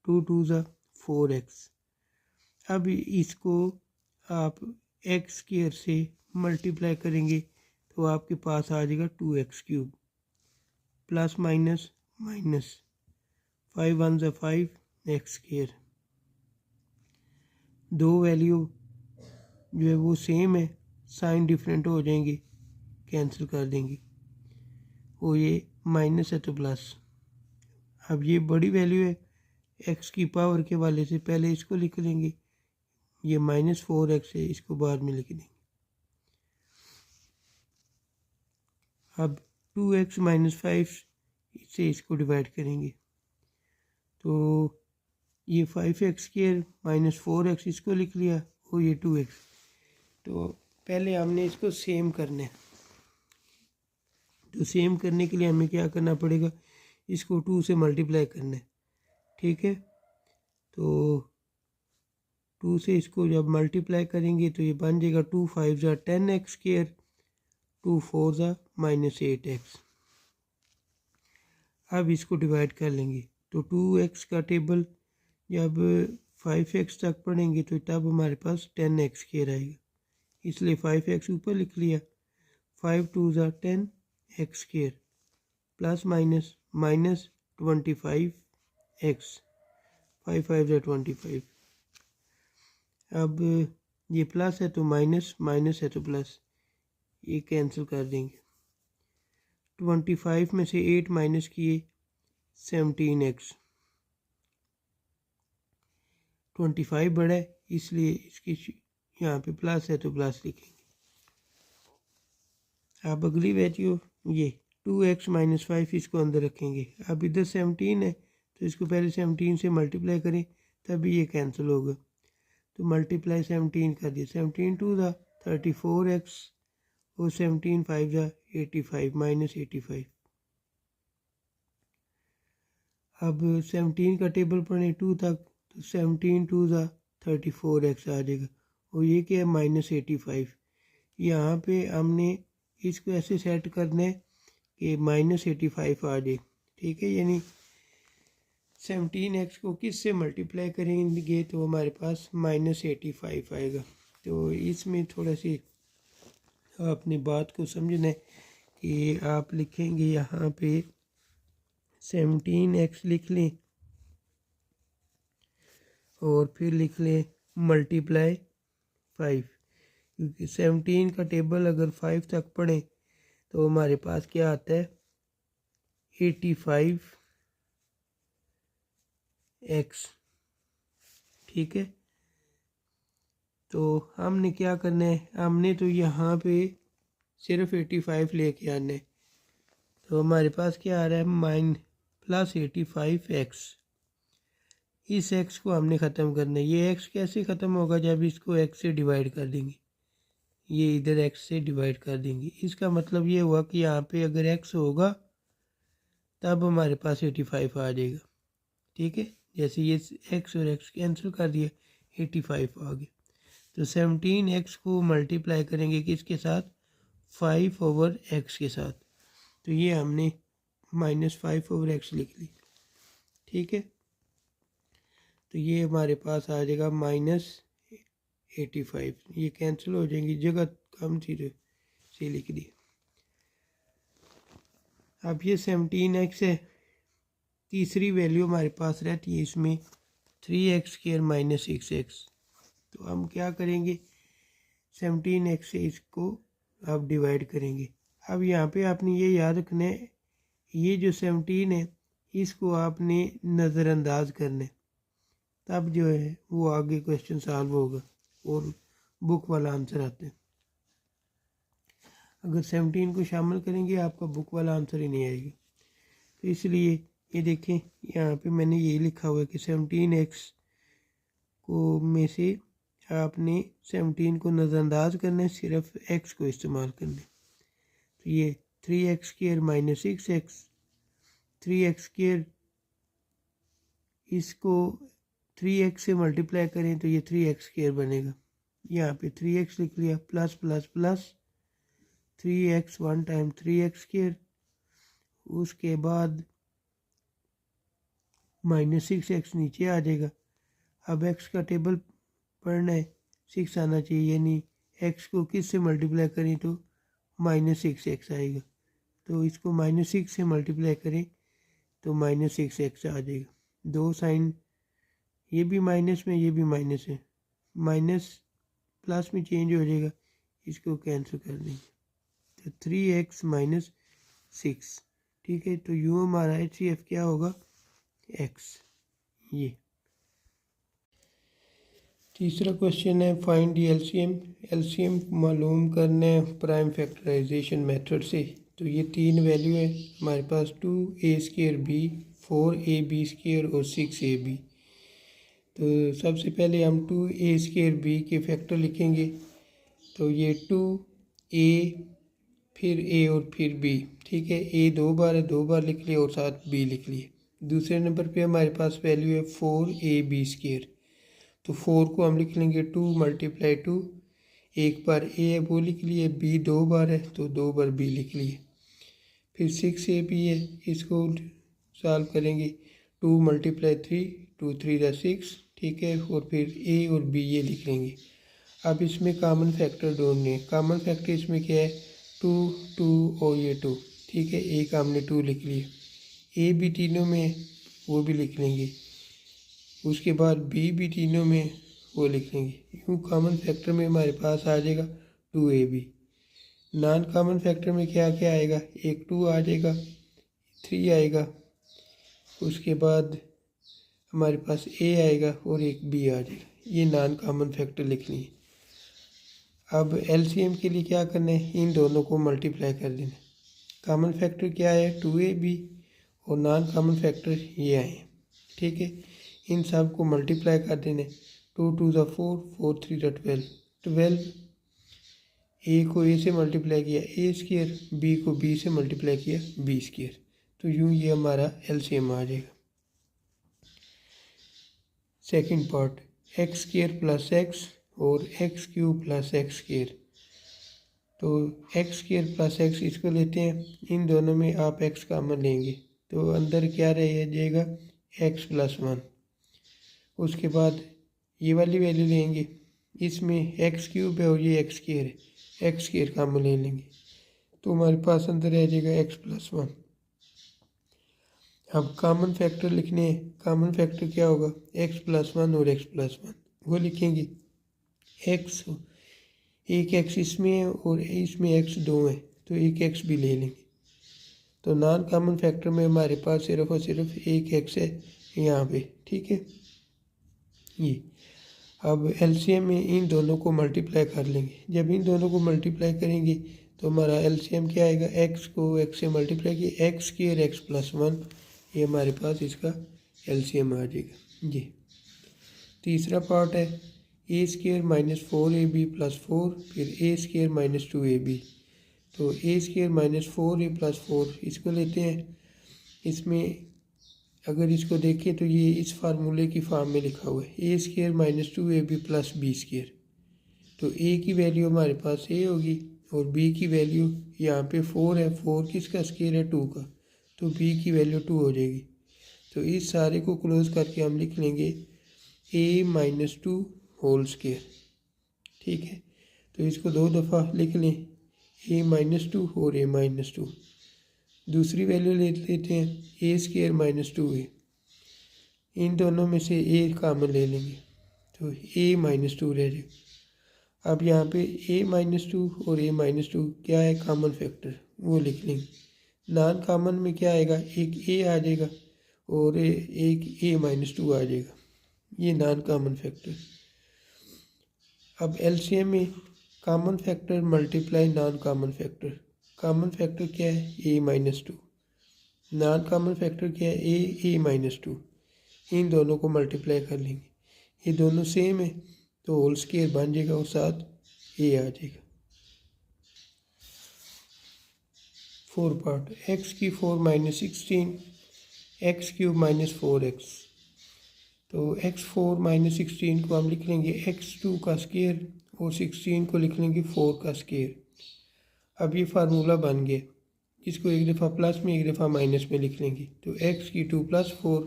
2 2 ज़ा 4x। अब इसको आप x² से मल्टीप्लाई करेंगे तो आपके पास आ जाएगा 2x³ प्लस माइनस माइनस 5 1 ज़ा 5 x²। दो वैल्यू जो है वो सेम है, साइन डिफरेंट हो जाएंगे, कैंसिल कर देंगे, वो ये माइनस है तो प्लस। अब ये बड़ी वैल्यू है, x की पावर के वाले से पहले इसको लिख लेंगे, ये -4x है, इसको बाद में लिख देंगे। अब 2x - 5 से इसको डिवाइड करेंगे तो ये 5x² - 4x इसको लिख लिया और ये 2x। तो पहले हमने इसको सेम करना है, तो सेम करने के लिए हमें क्या करना पड़ेगा, इसको 2 से मल्टीप्लाई करना है। ठीक है, तो 2 से इसको जब मल्टीप्लाई करेंगे तो ये बन जाएगा 2 5 ज़ा 10x², 2 4 ज़ा -8x। अब इसको डिवाइड कर लेंगे तो 2x का टेबल जब 5x तक पढ़ेंगे तो तब हमारे पास 10x² आएगा, इसलिए 5x ऊपर लिख लिया, 5 2 ज़ा 10x² plus minus minus 25x, 5 5 ज़ा 25। अब ये प्लस है तो माइनस, माइनस है तो प्लस, ये कैंसिल कर देंगे। 25 में से 8 माइनस किए 17x, 25 बड़ा है इसलिए इसकी यहाँ पे प्लस है तो प्लस लिखेंगे। अब अगली वैल्यू ये 2x - 5 इसको अंदर रखेंगे। अब इधर 17 है तो इसको पहले 17 से मल्टीप्लाई करें तभी ये कैंसिल होगा, तो मल्टीप्लाई 17 कर दिया, 17 2 ज़ा 34x और 17 5 ज़ा 85 -85। अब 17 का टेबल पढ़ें 2 तक तो 17 2 ज़ा 34x आ जाएगा और ये क्या है -85। यहाँ पे हमने इसको ऐसे सेट करना है कि -85 आ जाए। ठीक है, यानी 17x को किस से मल्टीप्लाई करेंगे तो हमारे पास -85 आएगा। तो इसमें थोड़ा सी अपनी बात को समझना है कि आप लिखेंगे यहाँ पे 17x लिख लें और फिर लिख लें मल्टीप्लाई 5, क्योंकि 17 का टेबल अगर 5 तक पढ़ें तो हमारे पास क्या आता है 85x। ठीक है, तो हमने क्या करना है, हमने तो यहाँ पे सिर्फ 85 लेके आने, तो हमारे पास क्या आ रहा है +85x। इस x को हमने ख़त्म करना है। ये x कैसे ख़त्म होगा, जब इसको x से डिवाइड कर देंगे, ये इधर x से डिवाइड कर देंगे। इसका मतलब ये हुआ कि यहाँ पे अगर x होगा तब हमारे पास 85 आ जाएगा। ठीक है, जैसे ये x और x कैंसिल कर दिया 85 आ गया। तो 17x को मल्टीप्लाई करेंगे किसके साथ, 5/x के साथ, तो ये हमने -5/x लिख ली। ठीक है, तो ये हमारे पास आ जाएगा -85, ये कैंसिल हो जाएंगी, जगह कम थी तो से लिख दी। अब ये 17x है, तीसरी वैल्यू हमारे पास रहती है इसमें 3x² - 6x। तो हम क्या करेंगे, 17x से इसको अब डिवाइड करेंगे। अब यहाँ पे आपने ये याद रखना है, ये जो 17 है इसको आपने नज़रअंदाज करना है, तब जो है वो आगे क्वेश्चन सॉल्व होगा और बुक वाला आंसर आता है। अगर 17 को शामिल करेंगे आपका बुक वाला आंसर ही नहीं आएगा। तो इसलिए ये देखें, यहाँ पे मैंने ये लिखा हुआ है कि 17x को में से आपने 17 को नज़रअंदाज करना है, सिर्फ x को इस्तेमाल करना है। तो ये 3x² - 6x, 3x², इसको 3x से मल्टीप्लाई करें तो ये 3x² बनेगा। यहाँ पे 3x लिख लिया, plus plus plus 3x 1 time 3x², उसके बाद -6x नीचे आ जाएगा। अब x का टेबल पढ़ना है, 6 आना चाहिए, यानी x को किस से मल्टीप्लाई करें तो -6x आएगा। तो इसको -6 से मल्टीप्लाई करें तो -6x आ जाएगा। दो साइन, ये भी माइनस में, ये भी माइनस है, माइनस प्लस में चेंज हो जाएगा, इसको कैंसिल कर देंगे तो 3x - 6। ठीक है, तो यूँ हमारा HCF क्या होगा, x। ये तीसरा क्वेश्चन है, फाइंड दी एलसीएम मालूम करना है प्राइम फैक्टराइजेशन मेथड से। तो ये 3 वैल्यू है हमारे पास, 2a²b, 4ab² और 6ab। तो सबसे पहले हम 2a² के फैक्टर लिखेंगे, तो ये 2a फिर a और फिर b। ठीक है, a 2 बार है, 2 बार लिख लिए और साथ b लिख लिए। दूसरे नंबर पे हमारे पास वैल्यू है 4ab²। तो 4 को हम लिख लेंगे 2 × 2, एक बार a है वो लिख लिए, b 2 बार है तो 2 बार b लिख लिए। फिर 6ab है, इसको सॉल्व करेंगे, 2 × 3, 2 3 6। ठीक है, और फिर a और b ये लिख लेंगे। अब इसमें कॉमन फैक्टर ढूंढने हैं। कॉमन फैक्टर इसमें क्या है, 2 2 और ये 2। ठीक है, a का हमने 2 लिख लिया, a भी तीनों में वो भी लिख लेंगे, उसके बाद b भी तीनों में वो लिख लेंगे। यूँ कॉमन फैक्टर में हमारे पास आ जाएगा 2ab। नॉन कॉमन फैक्टर में क्या क्या आएगा, एक 2 आ जाएगा, 3 आएगा, उसके बाद हमारे पास a आएगा और एक b आ जाएगा। ये नॉन कॉमन फैक्टर लिख लिए। अब एलसीएम के लिए क्या करना है, इन दोनों को मल्टीप्लाई कर देना। कॉमन फैक्टर क्या है, 2ab, और नॉन कॉमन फैक्टर ये आए। ठीक है, इन सब को मल्टीप्लाई कर देने, 2 2 = 4, 4 3 = 12, 12। a को a से मल्टीप्लाई किया a², b को b से मल्टीप्लाई किया b²। तो यूँ ये हमारा एलसीएम आ जाएगा। सेकंड पार्ट, x² + x और x³ + x²। तो x² + x इसको लेते हैं, इन दोनों में आप x कॉमन लेंगे तो अंदर क्या रह जाएगा, x + 1। उसके बाद ये वाली वैल्यू लेंगे, इसमें x³ है और ये x² है, x² कॉमन ले लेंगे तो हमारे पास अंदर रह जाएगा x + 1। अब कॉमन फैक्टर लिखने हैं। कॉमन फैक्टर क्या होगा, x+1 और x+1 वो लिखेंगे। x एक x इसमें है और इसमें x 2 है तो एक x भी ले लेंगे। तो नॉन कॉमन फैक्टर में हमारे पास सिर्फ और सिर्फ एक x है यहाँ पे, ठीक है। ये अब एलसीएम में इन दोनों को मल्टीप्लाई कर लेंगे। जब इन दोनों को मल्टीप्लाई करेंगे तो हमारा एलसीएम क्या आएगा, x को x से मल्टीप्लाई किया x² x+1, ये हमारे पास इसका एलसीएम आ जाएगा। जी तीसरा पार्ट है a² -4ab + 4 फिर a² -2ab। तो a² -4a + 4 इसको लेते हैं। इसमें अगर इसको देखें तो ये इस फार्मूले की फॉर्म में लिखा हुआ है a² -2ab + b²। तो a की वैल्यू हमारे पास a होगी और b की वैल्यू यहाँ पे 4 है, 4 किसका स्केयर है, 2 का, तो b की वैल्यू 2 हो जाएगी। तो इस सारे को क्लोज करके हम लिख लेंगे a - 2 होल स्केयर, ठीक है। तो इसको 2 दफ़ा लिख लें, a - 2 और a - 2। दूसरी वैल्यू ले लेते हैं a² -2a, इन दोनों में से a कॉमन ले लेंगे तो a - 2 रह जाएगा। अब यहाँ पे a - 2 और a - 2 क्या है, कॉमन फैक्टर, वो लिख लेंगे। नॉन कॉमन में क्या आएगा, एक a आ जाएगा और एक a - 2 आ जाएगा, ये नॉन कॉमन फैक्टर। अब एलसीएम में common factor multiply non common factor. Common factor क्या है, a - 2, नॉन कॉमन फैक्टर क्या है, a - 2। इन दोनों को मल्टीप्लाई कर लेंगे, ये दोनों सेम है तो होल स्केयर बन जाएगा और साथ a आ जाएगा। 4 पार्ट x³ - 16 x³ - 4x। तो x4 - 16 को हम लिख लेंगे x2 का स्केयर और 16 को लिख लेंगे 4 का स्केयर। अब ये फार्मूला बन गया, इसको एक दफ़ा प्लस में एक दफ़ा माइनस में लिख लेंगे तो x² + 4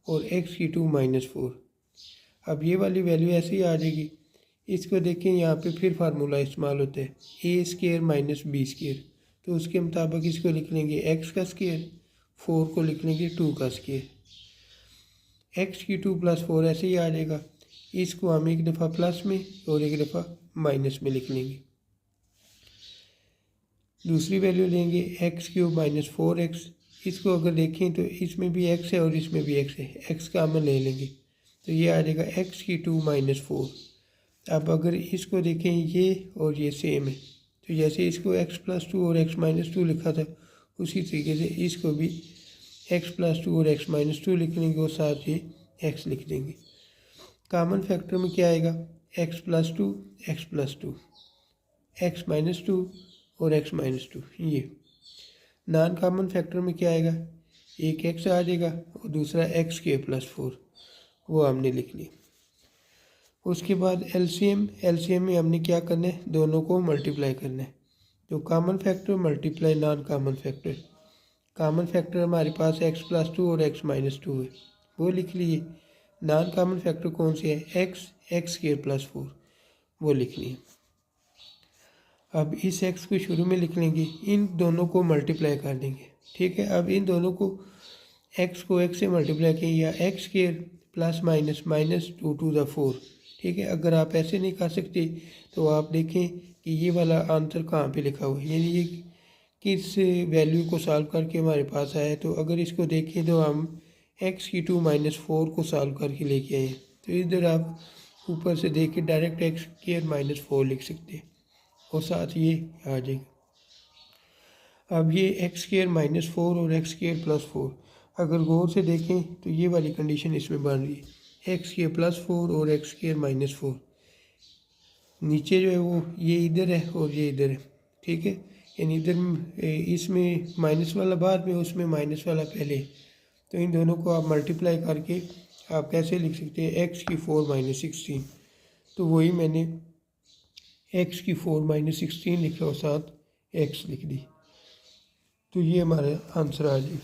और x² - 4। अब ये वाली वैल्यू ऐसे ही आ जाएगी। इसको देखें यहाँ पे फिर फार्मूला इस्तेमाल होता है a² - b²। तो उसके मुताबिक इसको लिख लेंगे x का स्केयर, 4 को लिख लेंगे 2 का स्केयर। x³ + 4 ऐसे ही आ जाएगा। इसको हम एक दफ़ा प्लस में और एक दफ़ा माइनस में लिख लेंगे। दूसरी वैल्यू लेंगे x³ - 4x। इसको अगर देखें तो इसमें भी x है और इसमें भी x है, x कॉमन ले लेंगे तो ये आ जाएगा x³ - 4। अब अगर इसको देखें ये और ये सेम है तो जैसे इसको x+2 और x - 2 लिखा था उसी तरीके से इसको भी x+2 और x - 2 लिख लेंगे और साथ ये x लिख देंगे। कॉमन फैक्टर में क्या आएगा, x+2 x+2 x - 2 और x - 2। ये नॉन कॉमन फैक्टर में क्या आएगा, एक x आ जाएगा और दूसरा x² + 4, वो हमने लिख लिया। उसके बाद एलसीएम में हमने क्या करना है, दोनों को मल्टीप्लाई करना है। तो common factor multiply non common factor. Common factor हमारे पास x+2 और x - 2 है, वो लिख लिए। नॉन कॉमन फैक्टर कौन से है, x² + 4, वो लिख लिए। अब इस x को शुरू में लिख लेंगे, इन दोनों को मल्टीप्लाई कर देंगे, ठीक है। अब इन दोनों को x को x से मल्टीप्लाई किए या x² ± -2 to the 4, ठीक है। अगर आप ऐसे नहीं कर सकते तो आप देखें कि ये वाला आंसर कहाँ पे लिखा हुआ है, यानी ये किस वैल्यू को सॉल्व करके हमारे पास आया है। तो अगर इसको देखें तो हम x³ - 4 को सॉल्व करके लेके आए हैं। तो इधर आप ऊपर से देख के डायरेक्ट x² - 4 लिख सकते हैं और साथ ये आ जाएगा। अब ये x² - 4 और x² + 4 अगर गौर से देखें तो ये वाली कंडीशन इसमें बन रही है, x² + 4 और x² - 4। नीचे जो है वो ये इधर है और ये इधर है, ठीक है। यानी इधर इसमें माइनस वाला बाद में, उसमें माइनस वाला पहले। तो इन दोनों को आप मल्टीप्लाई करके आप कैसे लिख सकते हैं, x⁴ - 16। तो वही मैंने x⁴ - 16 लिखा और साथ x लिख दी, तो ये हमारा आंसर आ जाएगा।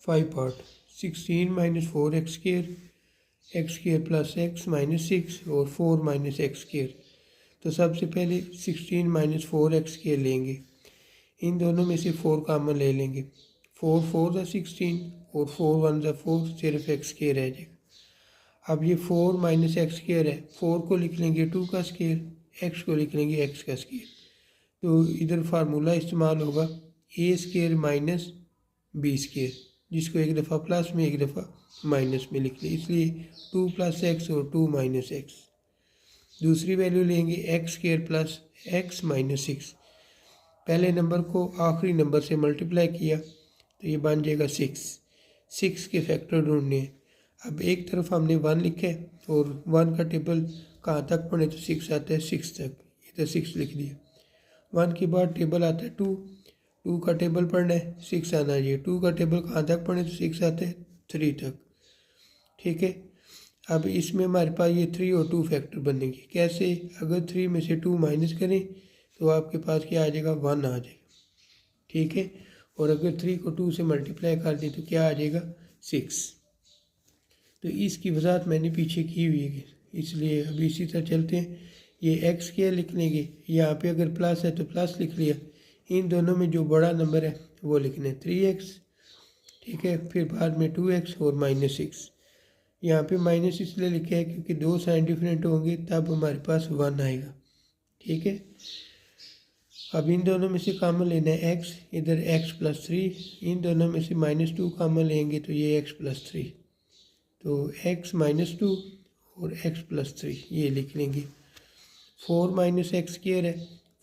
5 पार्ट 16 - 4x², x² + x - 6 और 4 - x²। तो सबसे पहले 16 - 4x² लेंगे, इन दोनों में से 4 कॉमन ले लेंगे, 4 4 ज़ा 16 और 4 1 ज़ा 4, सिर्फ एक्स स्क्वायर रह जाएगा। अब ये 4 माइनस एक्स स्क्वायर है, 4 को लिख लेंगे 2 का स्क्वायर, एक्स को लिख लेंगे एक्स का स्क्वायर। तो इधर फार्मूला इस्तेमाल होगा ए स्क्वायर माइनस बी स्क्वायर, जिसको एक दफ़ा प्लस में एक दफ़ा माइनस में लिख लें, इसलिए 2 प्लस एक्स और 2 माइनस एक्स। दूसरी वैल्यू लेंगे x square plus x minus 6। पहले नंबर को आखिरी नंबर से मल्टीप्लाई किया तो ये बन जाएगा 6। 6 के फैक्टर ढूंढने हैं। अब एक तरफ हमने 1 लिखा है और 1 का टेबल कहाँ तक पढ़े तो 6 आता है 6 तक, इधर 6 लिख दिया। 1 के बाद टेबल आता है 2, 2 का टेबल पढ़ना है 6 आना चाहिए। 2 का टेबल कहाँ तक पढ़े तो 6 आता है 3 तक। ठीक है, अब इसमें हमारे पास ये 3 और 2 फैक्टर बनेंगे। कैसे? अगर 3 में से 2 माइनस करें तो आपके पास क्या आ जाएगा, 1 आ जाएगा। ठीक है, और अगर 3 को 2 से मल्टीप्लाई कर दें तो क्या आ जाएगा, 6। तो इसकी वजाहत मैंने पीछे की हुई है, इसलिए अभी इसी तरह चलते हैं। ये एक्स स्क्वायर लिख लेंगे, यहाँ पे अगर प्लस है तो प्लस लिख लिया। इन दोनों में जो बड़ा नंबर है वो लिखना है 3x। ठीक है, फिर बाद में 2x और माइनस 6। यहाँ पे माइनस इसलिए लिखा है क्योंकि दो साइन डिफरेंट होंगे, तब हमारे पास 1 आएगा। ठीक है, अब इन दोनों में से कॉमन लेना है x, इधर x प्लस 3। इन दोनों में से -2 कॉमन लेंगे तो ये x प्लस 3, तो x माइनस 2 और x प्लस 3 ये लिख लेंगे। 4 माइनस एक्स स्क्वायर है,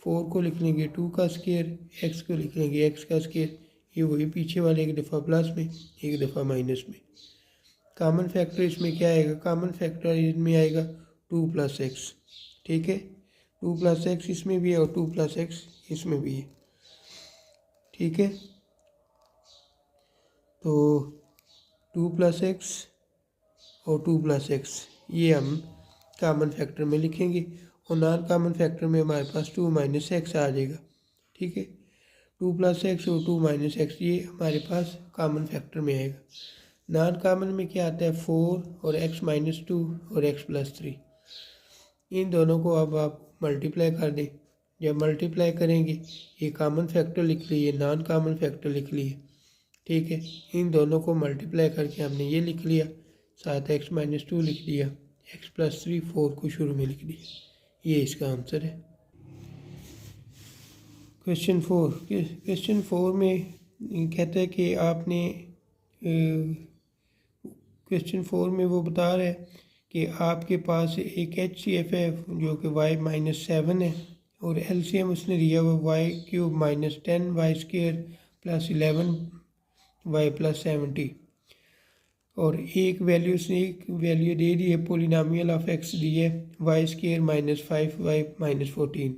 4 को लिख लेंगे 2 का स्क्वायर, x को लिख लेंगे x का स्क्वायर। ये वही पीछे वाले एक दफ़ा प्लस में एक दफ़ा माइनस में। कॉमन फैक्टर इसमें क्या आएगा, कॉमन फैक्टर इसमें आएगा 2 प्लस एक्स। ठीक है, 2 प्लस एक्स इसमें भी है और 2 प्लस एक्स इसमें भी है। ठीक है, तो 2 प्लस एक्स और 2 प्लस एक्स ये हम कॉमन फैक्टर में लिखेंगे, और नॉन कॉमन फैक्टर में हमारे पास 2 माइनस एक्स आ जाएगा। ठीक है, 2 प्लस एक्स और 2 माइनस एक्स ये हमारे पास कॉमन फैक्टर में आएगा। नॉन कॉमन में क्या आता है, 4 और x माइनस 2 और x प्लस 3। इन दोनों को अब आप मल्टीप्लाई कर दें। जब मल्टीप्लाई करेंगे ये कॉमन फैक्टर लिख लिए, नॉन कॉमन फैक्टर लिख लिए। ठीक है, इन दोनों को मल्टीप्लाई करके हमने ये लिख लिया, साथ x माइनस 2 लिख दिया, x प्लस 3 4 को शुरू में लिख दिया। ये इसका आंसर है। क्वेश्चन 4 में कहता है कि आपने क्वेश्चन 4 में वो बता रहा है कि आपके पास एक HCF है जो कि y माइनस 7 है, और LCM उसने दिया हुआ y cube minus 10y square plus 11y plus 70, और एक वैल्यू दे दी है पोलिनोमियल ऑफ x दी है y square minus 5y minus 14।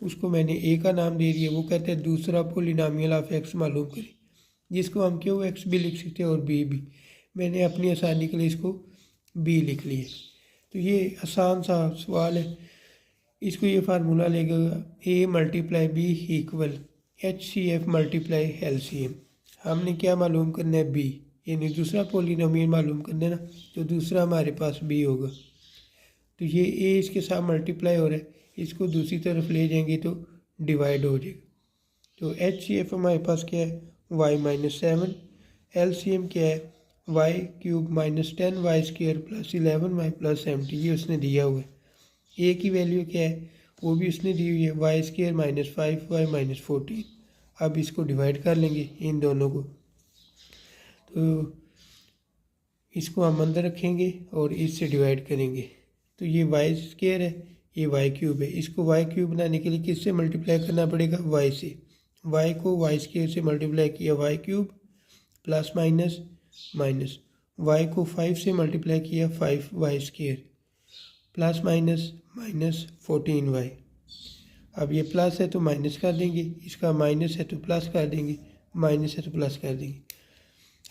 उसको मैंने a का नाम दे दिया। वो कहते हैं दूसरा पोलिनोमियल ऑफ x मालूम करें, जिसको हम क्यों x भी लिख सकते हैं और b भी। मैंने अपनी आसानी के लिए इसको b लिख लिया। तो ये आसान सा सवाल है। इसको ये फार्मूला लेगा a multiply b equal HCF multiply LCM। हमने क्या मालूम करना है, b, यानी दूसरा पोलिनोमियल मालूम करना है ना, तो दूसरा हमारे पास b होगा। तो ये a इसके साथ मल्टीप्लाई हो रहा है, इसको दूसरी तरफ ले जाएंगे तो डिवाइड हो जाएगा। तो HCF हमारे पास क्या है, y माइनस 7, LCM क्या है y cube minus 10y square plus 11y plus 70, ये उसने दिया हुआ है। a की वैल्यू क्या है, वो भी उसने दी हुई है, y square minus 5y minus 14। अब इसको डिवाइड कर लेंगे इन दोनों को, तो इसको हम अंदर रखेंगे और इससे डिवाइड करेंगे। तो ये y स्क्वायर है, ये y क्यूब है। इसको y क्यूब बनाने के लिए किससे मल्टीप्लाई करना पड़ेगा, y से। y को y स्क्वायर से मल्टीप्लाई किया y cube plus minus minus, y को 5 से मल्टीप्लाई किया 5y square plus minus minus 14y। अब ये प्लस है तो माइनस कर देंगे, इसका माइनस है तो प्लस कर देंगे, माइनस है तो प्लस कर देंगे।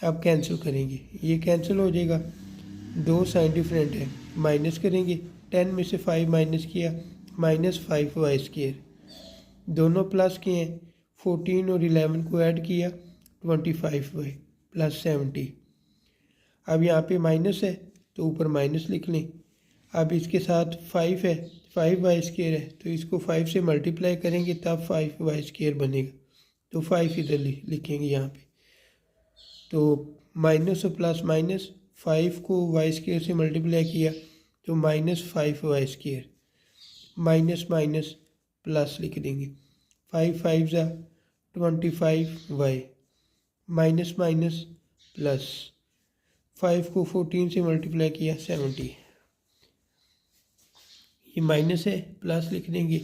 अब कैंसिल करेंगे, ये कैंसिल हो जाएगा, दो साइन डिफरेंट है, माइनस करेंगे। 10 में से 5 माइनस किया, माइनस 5y स्क्वायर। दोनों प्लस किए हैं, 14 और 11 को ऐड किया 25y प्लस 70। अब यहाँ पे माइनस है तो ऊपर माइनस लिख लें। अब इसके साथ 5 है, 5y स्क्वायर है, तो इसको 5 से मल्टीप्लाई करेंगे तब 5y स्क्वायर बनेगा। तो 5 इधर लिखेंगे यहाँ पे। तो माइनस और प्लस माइनस, 5 को वाई स्क्वायर से मल्टीप्लाई किया तो -5 y square, minus minus plus लिख देंगे, 5 5 ज़ा 25 वाई, माइनस माइनस प्लस, 5 को 14 से मल्टीप्लाई किया 70, ये माइनस है प्लस लिख देंगे,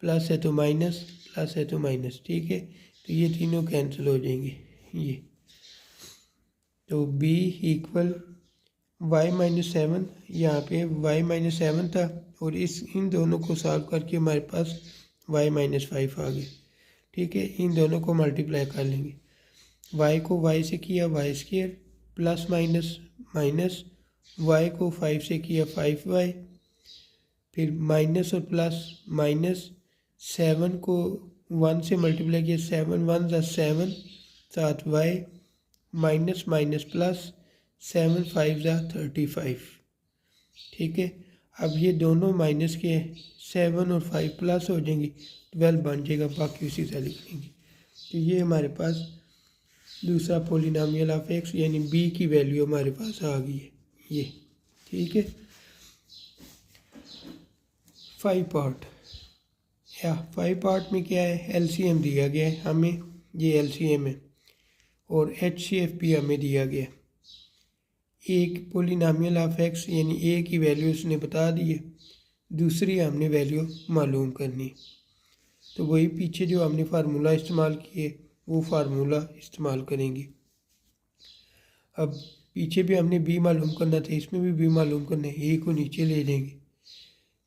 प्लस है तो माइनस, प्लस है तो माइनस, ठीक है। तो ये तीनों कैंसिल हो जाएंगे ये। तो b इक्वल y-7, यहाँ पे y-7 था और इन दोनों को सॉल्व करके हमारे पास y-5 आ गए, ठीक है। इन दोनों को मल्टीप्लाई कर लेंगे, y को y से किया y square plus minus minus, y को 5 से किया 5y, फिर माइनस और प्लस माइनस, 7 को 1 से मल्टीप्लाई किया, 7 1 ज़ा 7, 7 वाई, माइनस माइनस प्लस, 7 5 ज़ा 35, ठीक है। अब ये दोनों माइनस के 7 और 5 प्लस हो जाएंगे, 12 बन जाएगा, बाकी उसी तरह लिख लेंगे। तो ये हमारे पास दूसरा पोलिनोमियल ऑफ एक्स यानी बी की वैल्यू हमारे पास आ गई है ये, ठीक है। 5 पार्ट या 5 पार्ट में क्या है, एलसीएम दिया गया है हमें, ये एलसीएम है, और एचसीएफ भी हमें दिया गया है। एक पोलिनोमियल ऑफ एक्स यानी ए की वैल्यू उसने बता दी है, दूसरी हमने वैल्यू मालूम करनी है। तो वही पीछे जो हमने फार्मूला इस्तेमाल किए वो फार्मूला इस्तेमाल करेंगे। अब पीछे भी हमने बी मालूम करना था, इसमें भी बी मालूम करना है, ए को नीचे ले लेंगे,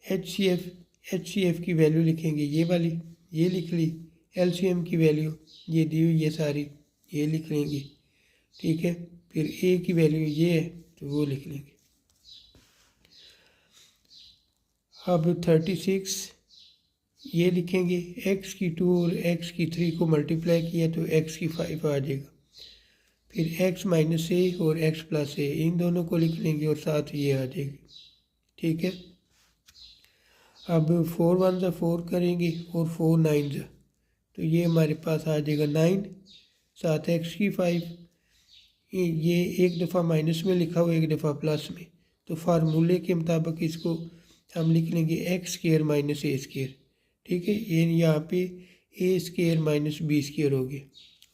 एचसीएफ की वैल्यू लिखेंगे ये वाली, ये लिख ली, एलसीएम की वैल्यू ये दी हुई ये सारी, ये लिख लेंगे, ठीक है। फिर ए की वैल्यू ये है तो वो लिख लेंगे। अब 36 ये लिखेंगे, x की 2 और x की 3 को मल्टीप्लाई किया तो x की 5 आ जाएगा। फिर x माइनस ए और x प्लस ए इन दोनों को लिख लेंगे और साथ ये आ जाएगी, ठीक है। अब 4 1 ज़ा 4 करेंगे और 4 9 ज़ा, तो ये हमारे पास आ जाएगा 9, साथ x की 5, ये एक दफ़ा माइनस में लिखा हुआ एक दफ़ा प्लस में, तो फार्मूले के मुताबिक इसको हम लिख लेंगे एक्स स्क्वायर माइनस ए स्क्वायर, ठीक है। ये यहाँ पे ए स्क्वायर माइनस बी स्क्वायर हो गया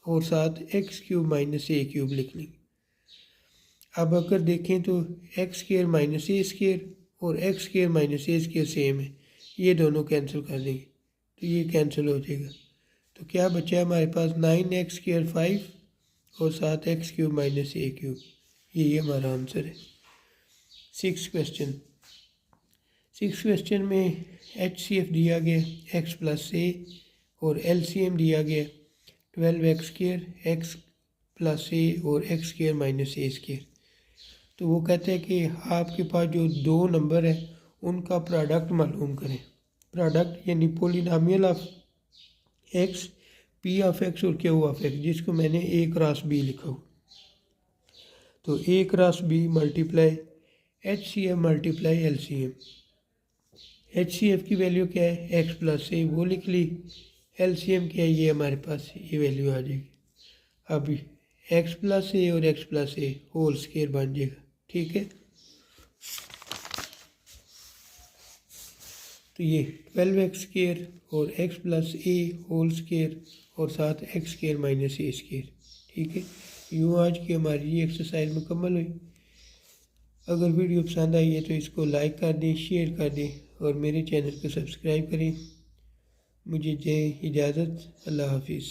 और साथ एक्स क्यूब माइनस ए क्यूब लिख लेंगे। अब अगर देखें तो एक्स स्क्वायर माइनस ए स्क्वायर और एक्स स्क्वायर माइनस ए स्क्वायर सेम है, ये दोनों कैंसिल कर देंगे तो ये कैंसिल हो जाएगा। तो क्या बचा है हमारे पास 9x स्क्वायर 5 और साथ एक्स क्यूब माइनस ए क्यूब, ये हमारा आंसर है। 6 क्वेश्चन में एचसीएफ दिया गया एक्स प्लस ए और एलसीएम दिया गया 12x स्क्वायर एक्स प्लस ए और एक्स स्क्वायर माइनस ए स्क्वायर। तो वो कहते हैं कि आपके पास जो दो नंबर है उनका प्रोडक्ट मालूम करें। प्रोडक्ट यानी polynomial of X, P of X और क्यू ऑफ एक्स, जिसको मैंने ए क्रॉस बी लिखा हो। तो A cross B multiply H C F multiply L C M. H C F की वैल्यू क्या है एक्स प्लस ए, वो लिख ली। एल सी एम क्या है ये हमारे पास ये वैल्यू आ जाएगी। अब एक्स प्लस ए और एक्स प्लस ए होल स्क्वायर बन जाएगा, ठीक है। तो ये 12x स्क्वायर और x प्लस ए होल स्क्वायर और साथ एक्स स्क्वायर माइनस ए स्क्वायर, ठीक है। यूँ आज की हमारी ये एक्सरसाइज मुकम्मल हुई। अगर वीडियो पसंद आई है तो इसको लाइक कर दें, शेयर कर दें और मेरे चैनल को सब्सक्राइब करें। मुझे दे इजाज़त, अल्लाह हाफिज़।